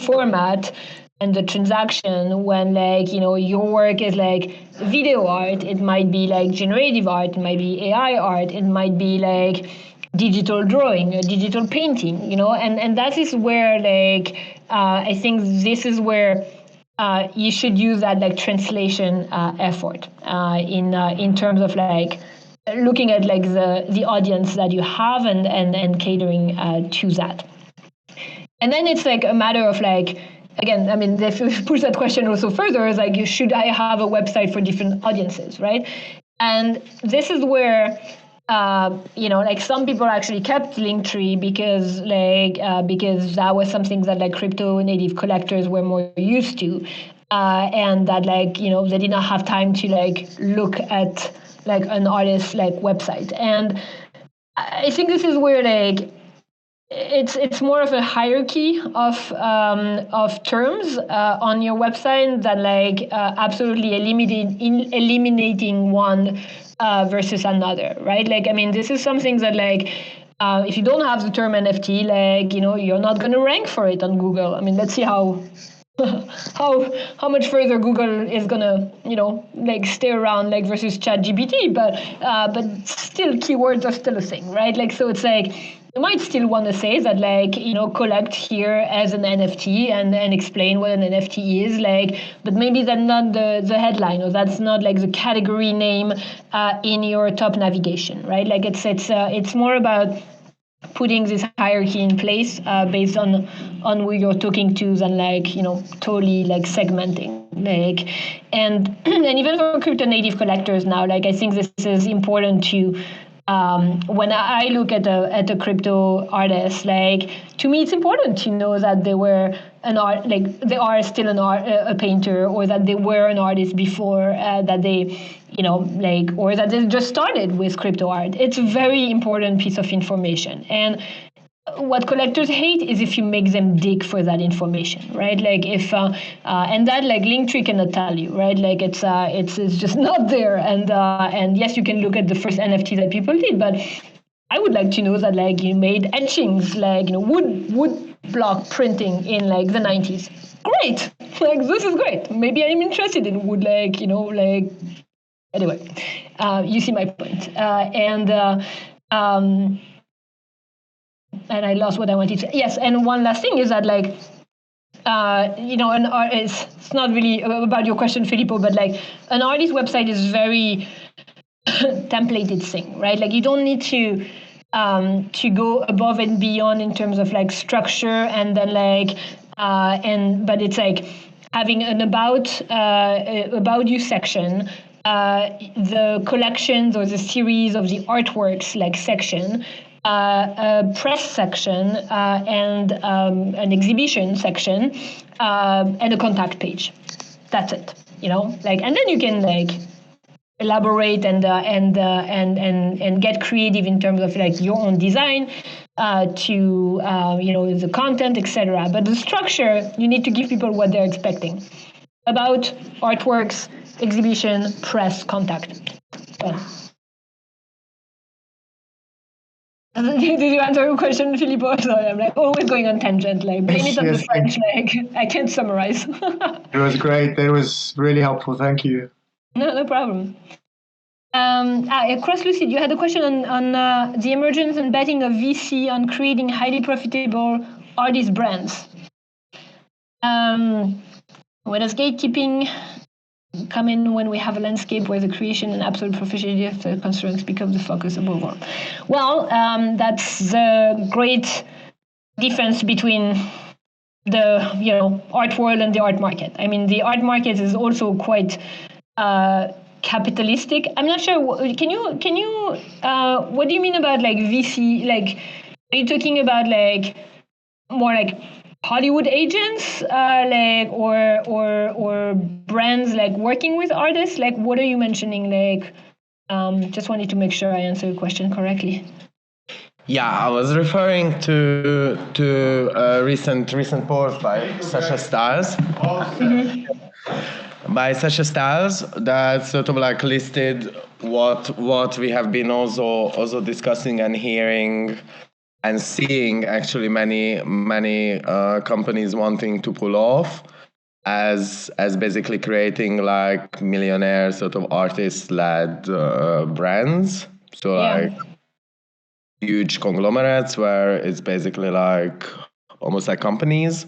format and the transaction when like, your work is like video art, it might be like generative art, it might be AI art, it might be like digital drawing, digital painting, and that is where like, I think this is where you should use that like translation effort in terms of like looking at like the audience that you have and catering to that. And then it's like a matter of like, again, I mean, if we push that question also further, is like, should I have a website for different audiences, right? And this is where, like some people actually kept Linktree because that was something that like crypto native collectors were more used to, and that like, they did not have time to like look at like an artist's like website. And I think this is where like, it's more of a hierarchy of terms on your website than like absolutely eliminating one versus another, right? Like, I mean, this is something that like if you don't have the term NFT, like, you're not going to rank for it on Google. I mean, let's see how much further Google is gonna, like stay around like versus ChatGPT, but still keywords are still a thing, right? Like, so it's like, you might still want to say that like, collect here as an NFT and explain what an NFT is, like, but maybe that's not the headline, or that's not like the category name in your top navigation, right? Like it's more about putting this hierarchy in place based on who you're talking to than like, totally like segmenting, like, and even for crypto native collectors now, like, I think this is important to when I look at a crypto artist, like to me, it's important to know that they were an art, like they are still a painter, or that they were an artist before, that they, like, or that they just started with crypto art. It's a very important piece of information. And what collectors hate is if you make them dig for that information, right? Like if and that like Linktree cannot tell you, right? Like it's just not there. And yes, you can look at the first NFT that people did, but I would like to know that like you made etchings, like wood block printing in like the 90s. Great, like this is great. Maybe I'm interested in wood, like like anyway. You see my point. And I lost what I wanted to say. Yes, and one last thing is that like, an artist, it's not really about your question, Filippo, but like an artist website is very templated thing, right? Like you don't need to go above and beyond in terms of like structure, and then like, but it's like having an about you section, the collections or the series of the artworks like section, a press section, and an exhibition section, and a contact page. That's it. Like, and then you can like elaborate and get creative in terms of like your own design, to the content, etc. But the structure, you need to give people what they're expecting. About, artworks, exhibition, press, contact. Did you answer your question, Filippo? Sorry, I'm like always going on tangent. Like blame it on the French. Like I can't summarize. It was great. That was really helpful. Thank you. No problem. Cross Lucid, you had a question on the emergence and betting of VC on creating highly profitable artist brands. Where does gatekeeping come in when we have a landscape where the creation and absolute proficiency of the constraints become the focus above all? Well, that's the great difference between the art world and the art market. I mean, the art market is also quite capitalistic. I'm not sure. Can you? What do you mean about like VC? Like, are you talking about like more like Hollywood agents, like or brands like working with artists? Like, what are you mentioning? Like, just wanted to make sure I answer your question correctly. Yeah, I was referring to a recent post by Sasha Stiles. By Sasha Stiles, that sort of like listed what we have been also discussing and hearing and seeing actually many companies wanting to pull off as basically creating like millionaire sort of artist-led brands. So like huge conglomerates where it's basically like almost like companies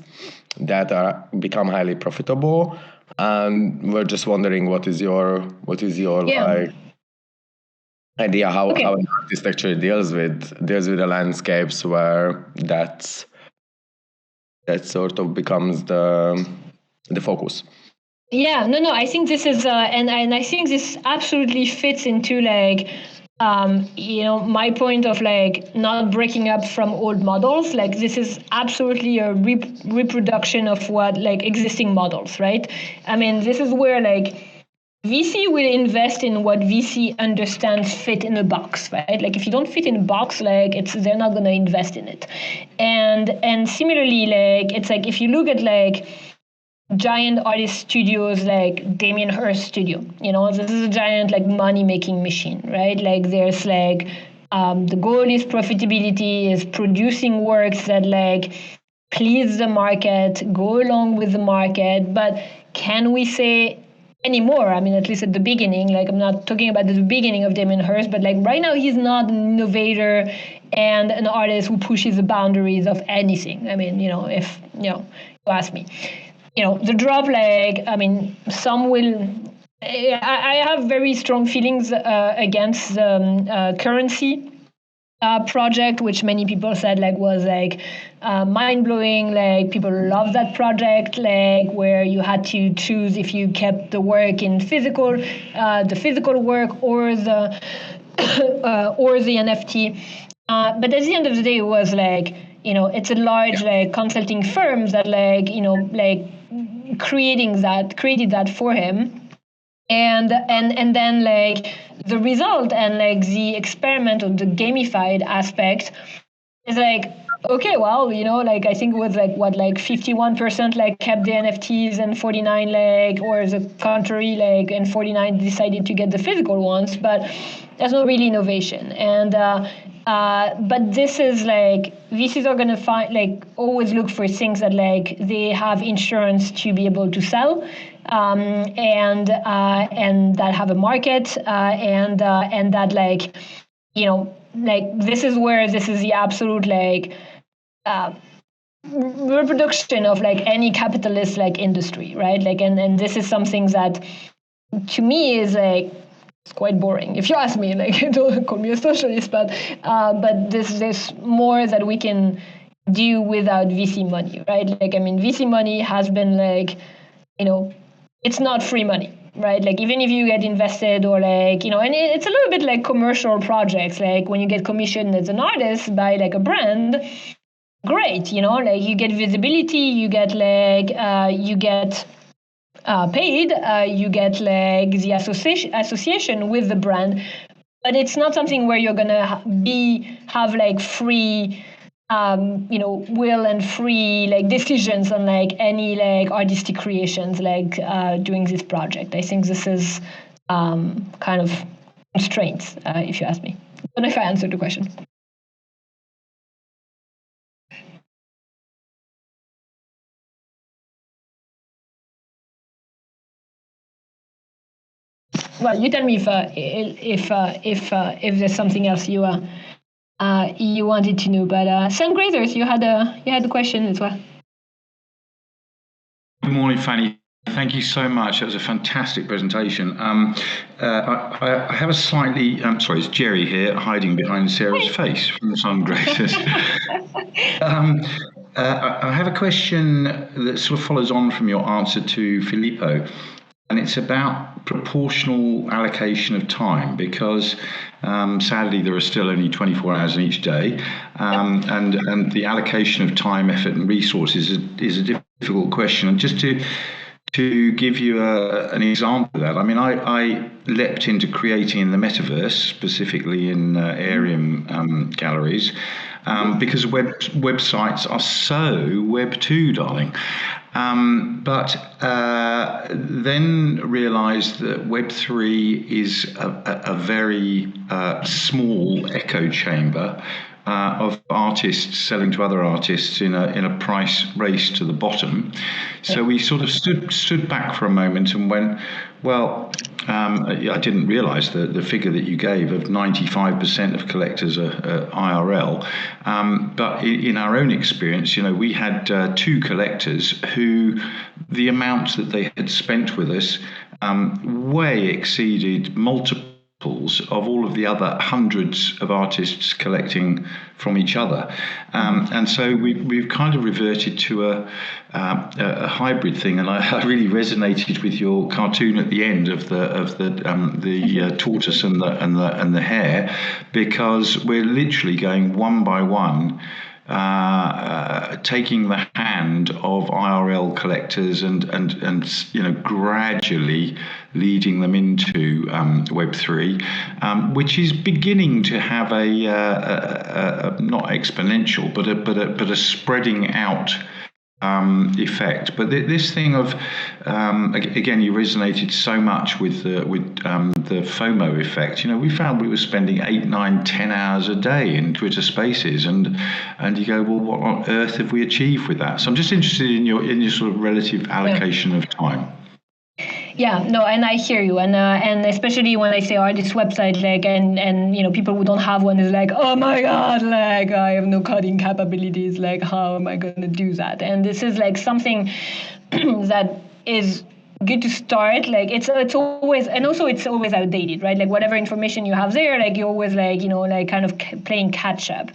that are become highly profitable. And we're just wondering what is your like idea how an artist actually deals with the landscapes where that sort of becomes the focus. Yeah, no, I think this is and I think this absolutely fits into like my point of like not breaking up from old models. Like this is absolutely a reproduction of what like existing models, right? I mean, this is where like VC will invest in what VC understands fit in a box, right? Like if you don't fit in a box, like they're not going to invest in it. And similarly, like it's like if you look at like giant artist studios like Damien Hirst studio, this is a giant like money making machine, right? Like there's like the goal is profitability, is producing works that like please the market, go along with the market. But can we say anymore? I mean, at least at the beginning, like I'm not talking about the beginning of Damien Hirst, but like right now he's not an innovator and an artist who pushes the boundaries of anything. I mean, if you ask me. The drop, like, I mean, some will. I have very strong feelings against the currency project, which many people said like was like mind blowing. Like people love that project, like where you had to choose if you kept the work in the physical work or the or the NFT. But at the end of the day, it was like, it's a large like consulting firm that created that for him. And then like the result and like the experiment or the gamified aspect is like, okay, well, I think it was 51% kept the NFTs and 49 or the contrary, and 49 decided to get the physical ones, but there's no really innovation. And but this is VCs are gonna find always look for things that they have insurance to be able to sell, and that have a market, and that this is where this is the absolute reproduction of any capitalist industry, right? And this is something that to me is it's quite boring, if you ask me. Don't call me a socialist, but there's more that we can do without VC money, right? VC money has been it's not free money, right? Even if you get invested or and it's a little bit like commercial projects, when you get commissioned as an artist by a brand, great, you get visibility, you get paid, you get the association with the brand, but it's not something where you're gonna have free will and free decisions on any artistic creations doing this project. I think this is kind of constraints, if you ask me. I don't know if I answered the question. Well, you tell me if there's something else you wanted to know. But Sungrazers, you had a question as well. Good morning, Fanny. Thank you so much. That was a fantastic presentation. I have a slightly, sorry, it's Jerry here hiding behind Sarah's face from the Sungrazers. I have a question that sort of follows on from your answer to Filippo. And it's about proportional allocation of time, because sadly there are still only 24 hours in each day, and the allocation of time, effort, and resources is a difficult question. And just to give you an example of that, I leapt into creating in the metaverse, specifically in Arium galleries, because websites are so Web 2, darling. But then realised that Web3 is a very small echo chamber of artists selling to other artists in a price race to the bottom. So we sort of stood back for a moment and went, well, I didn't realise the figure that you gave of 95% of collectors are IRL. But in our own experience, we had two collectors who the amount that they had spent with us way exceeded multiples of all of the other hundreds of artists collecting from each other. And so we've kind of reverted to a hybrid thing, and I really resonated with your cartoon at the end of the tortoise and the hare, because we're literally going one by one, taking the hand of IRL collectors and gradually leading them into Web3, which is beginning to have a not exponential, but a spreading out effect. But this thing of again, you resonated so much with the FOMO effect. We found we were spending 8, 9, 10 hours a day in Twitter Spaces, and you go, well, what on earth have we achieved with that? So I'm just interested in your sort of relative allocation of time. Yeah, no, and I hear you, and especially when I say artist website, and people who don't have one is oh my god, I have no coding capabilities, how am I going to do that? And this is something that is good to start. It's always, and also it's always outdated, right? Whatever information you have there, you're always kind of playing catch up,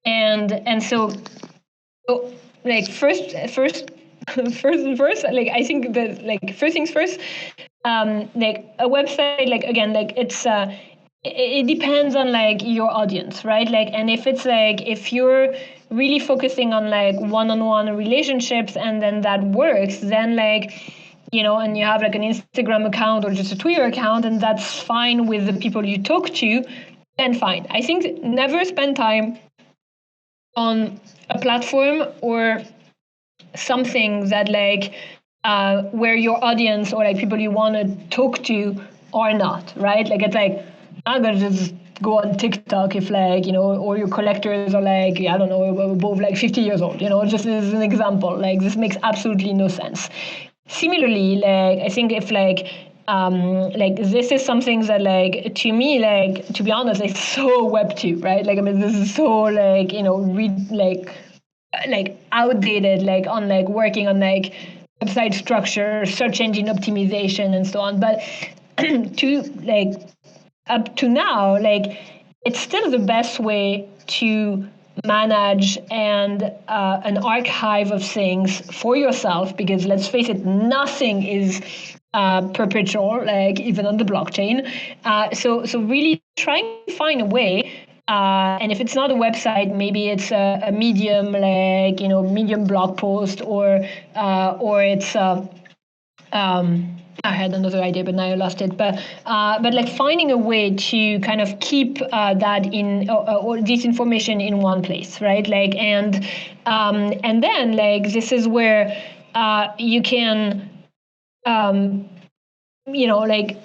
and so first, I think that first things first, a website, again, it's it depends on like your audience, right? Like, and if it's like, if you're really focusing on like one-on-one relationships and then that works, then like, you know, and you have like an Instagram account or just a Twitter account, and that's fine with the people you talk to, then fine. I think never spend time on a platform or something that like where your audience or like people you want to talk to are not, right? Like it's like, I'm gonna just go on TikTok if like, you know, or your collectors are like, I don't know, above like 50 years old, you know, just as an example. Like this makes absolutely no sense. Similarly, like I think if like this is something that like to me, like to be honest, it's so Web 2, right? Like I mean this is so like, you know, like outdated, like on like working on like website structure, search engine optimization and so on. But to like up to now, like it's still the best way to manage and an archive of things for yourself, because let's face it, nothing is perpetual, like even on the blockchain. So really trying to find a way. And if it's not a website, maybe it's a Medium, like, you know, Medium blog post, or it's I had another idea, but now I lost it. But like finding a way to kind of keep that in or this information in one place, right? Like and then like this is where you can you know, like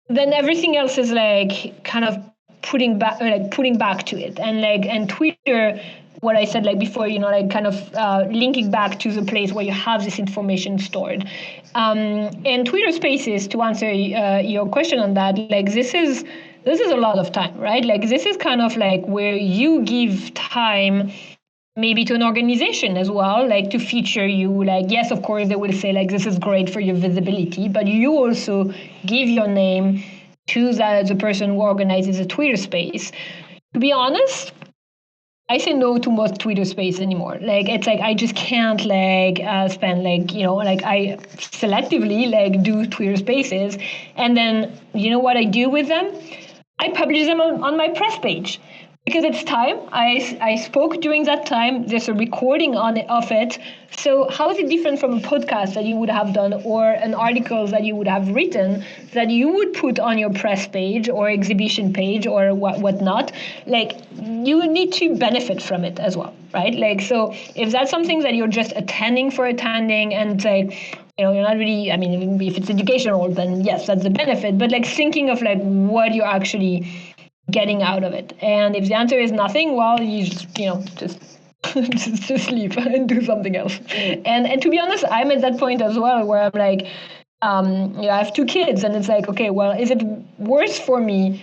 then everything else is like kind of putting back to it, and like and Twitter, what I said like before, you know, like kind of linking back to the place where you have this information stored. And Twitter Spaces, to answer your question on that, like this is a lot of time, right? Like this is kind of like where you give time maybe to an organization as well, like to feature you. Like, yes, of course, they will say like, this is great for your visibility, but you also give your name to the person who organizes a Twitter space. To be honest, I say no to most Twitter space anymore. Like, it's like, I just can't like spend like, you know, like I selectively like do Twitter spaces. And then, you know what I do with them? I publish them on my press page. Because it's time. I spoke during that time. There's a recording of it. So how is it different from a podcast that you would have done, or an article that you would have written that you would put on your press page or exhibition page or whatnot? Like, you need to benefit from it as well, right? Like, so if that's something that you're just attending for attending, and like, you know, you're not really, I mean, if it's educational, then yes, that's the benefit. But like thinking of like what you're actually getting out of it. And if the answer is nothing, well, you just, you know, just just sleep and do something else. And to be honest, I'm at that point as well where I'm like, you know, I have 2 kids, and it's like, okay, well, is it worse for me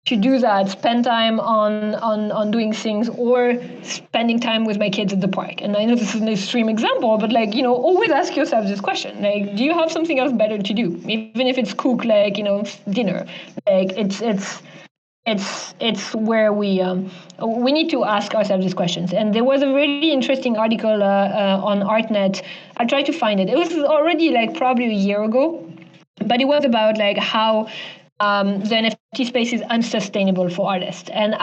to do that, spend time on doing things, or spending time with my kids at the park? And I know this is an extreme example, but like, you know, always ask yourself this question, like, do you have something else better to do? Even if it's cook, like, you know, dinner. Like, it's where we need to ask ourselves these questions. And there was a really interesting article on Artnet. I tried to find it. It was already like probably a year ago, but it was about like how the NFT space is unsustainable for artists. And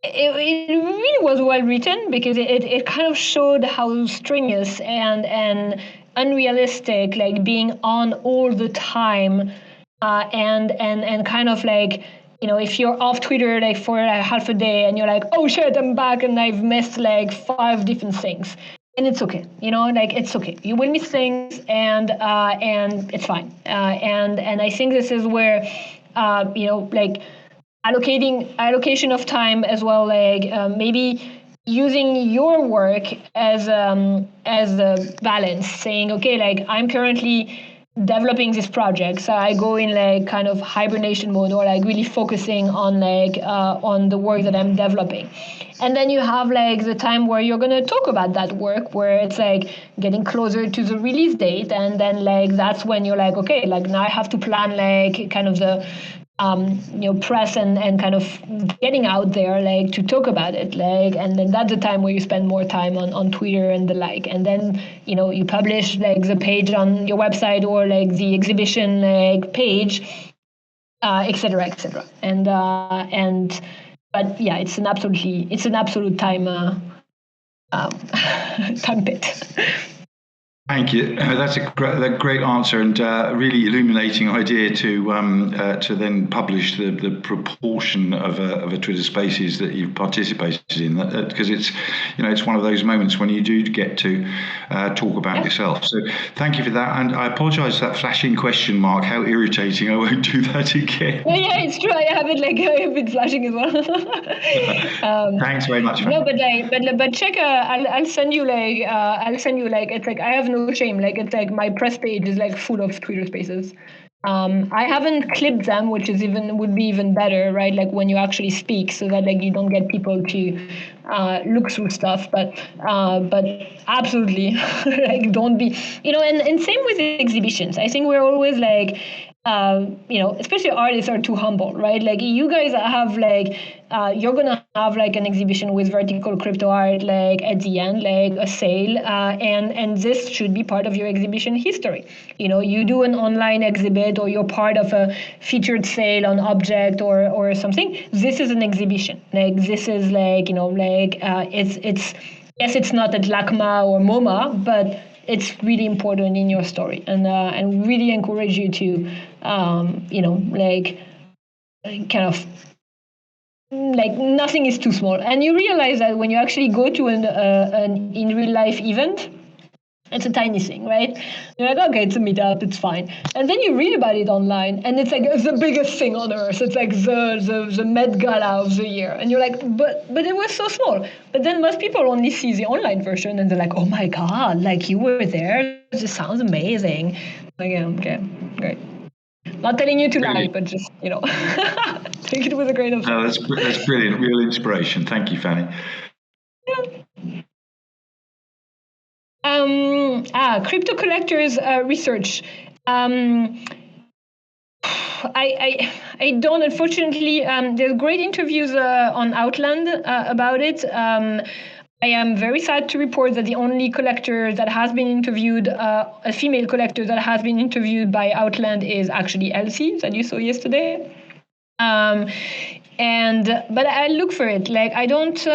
it really was well written, because it kind of showed how strenuous and unrealistic like being on all the time, and kind of like, you know, if you're off Twitter like for half a day and you're like, oh shit, I'm back and I've missed like 5 different things, and it's okay, you know, like it's okay. You will miss things, and it's fine. And I think this is where, you know, like allocation of time as well, like maybe using your work as a balance, saying, okay, like I'm currently developing this project, so I go in like kind of hibernation mode, or like really focusing on like on the work that I'm developing. And then you have like the time where you're gonna talk about that work, where it's like getting closer to the release date, and then like that's when you're like, okay, like now I have to plan like kind of the you know, press and kind of getting out there like to talk about it, like, and then that's the time where you spend more time on Twitter and the like. And then, you know, you publish like the page on your website, or like the exhibition like page, et cetera, et cetera. But yeah, it's an absolute time time pit. Thank you. That's a great answer and really illuminating idea to then publish the proportion of a Twitter Spaces that you've participated in, because it's one of those moments when you do get to talk about yourself. So thank you for that, and I apologise for that flashing question mark. How irritating! I won't do that again. Yeah, it's true. I have been flashing as well. Thanks very much. No, but check. I'll send you it's like I have no shame. Like it's like my press page is like full of Twitter Spaces. I haven't clipped them, which would be even better, right? Like when you actually speak, so that like you don't get people to look through stuff. But absolutely, like don't be, and same with exhibitions. I think we're always like, especially artists are too humble, right? Like you guys have like, you're gonna have like an exhibition with vertical crypto art, like at the end, like a sale, and this should be part of your exhibition history. You do an online exhibit or you're part of a featured sale on object or something. This is an exhibition. Like this is like, it's yes, it's not at LACMA or MoMA, but it's really important in your story, and really encourage you to, kind of like nothing is too small. And you realize that when you actually go to an in real life event, it's a tiny thing, right? You're like, okay, it's a meetup, it's fine. And then you read about it online, and it's like it's the biggest thing on earth. It's like the Met Gala of the year, and you're like, but it was so small. But then most people only see the online version, and they're like, oh my god, like you were there. This sounds amazing. Like, yeah, okay, great. Not telling you to lie, but just take it with a grain of salt. No, that's brilliant. Real inspiration. Thank you, Fanny. Crypto collectors research. I don't, unfortunately. There's great interviews on Outland about it. I am very sad to report that the only collector that has been interviewed, a female collector that has been interviewed by Outland, is actually Elsie, that you saw yesterday. But I look for it. Like I don't.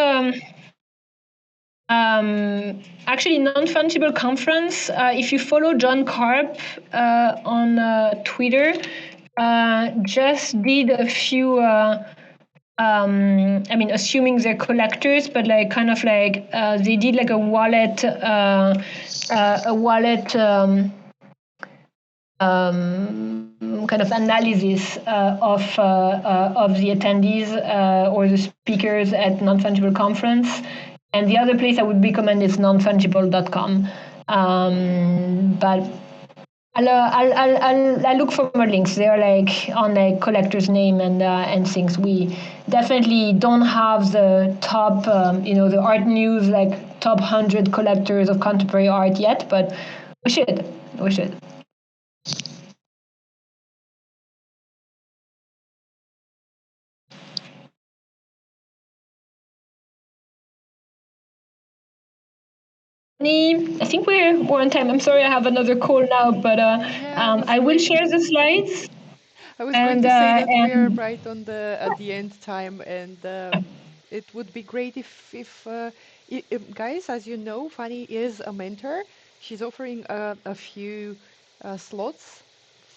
Actually, non-fungible conference. If you follow John Karp on Twitter, just did a few. Assuming they're collectors, but like kind of like they did like a wallet kind of analysis of the attendees or the speakers at non-fungible conference. And the other place I would recommend is nonfungible.com. But I'll look for more links. They're like on a collector's name and things. We definitely don't have the top, the art news, like top 100 collectors of contemporary art yet, but we should. I think we're on time. I'm sorry, I have another call now, but I will share the slides. I was going to say that we're right on at the end time, and it would be great if guys, as you know, Fanny is a mentor. She's offering a few slots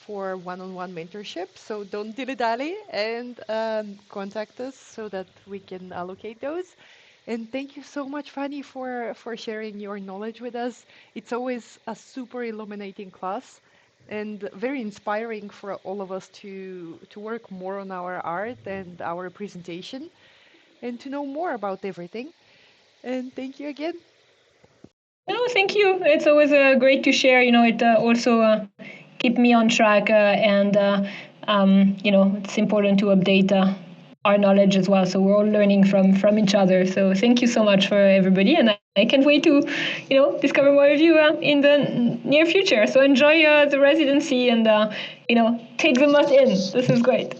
for one-on-one mentorship. So don't dilly-dally and contact us so that we can allocate those. And thank you so much, Fanny, for sharing your knowledge with us. It's always a super illuminating class and very inspiring for all of us to work more on our art and our presentation and to know more about everything. And thank you again. No, thank you. It's always great to share. It also keep me on track, and it's important to update our knowledge as well. So we're all learning from each other. So thank you so much for everybody, and I can't wait to discover more of you in the near future. So enjoy the residency and take the most in. This is great.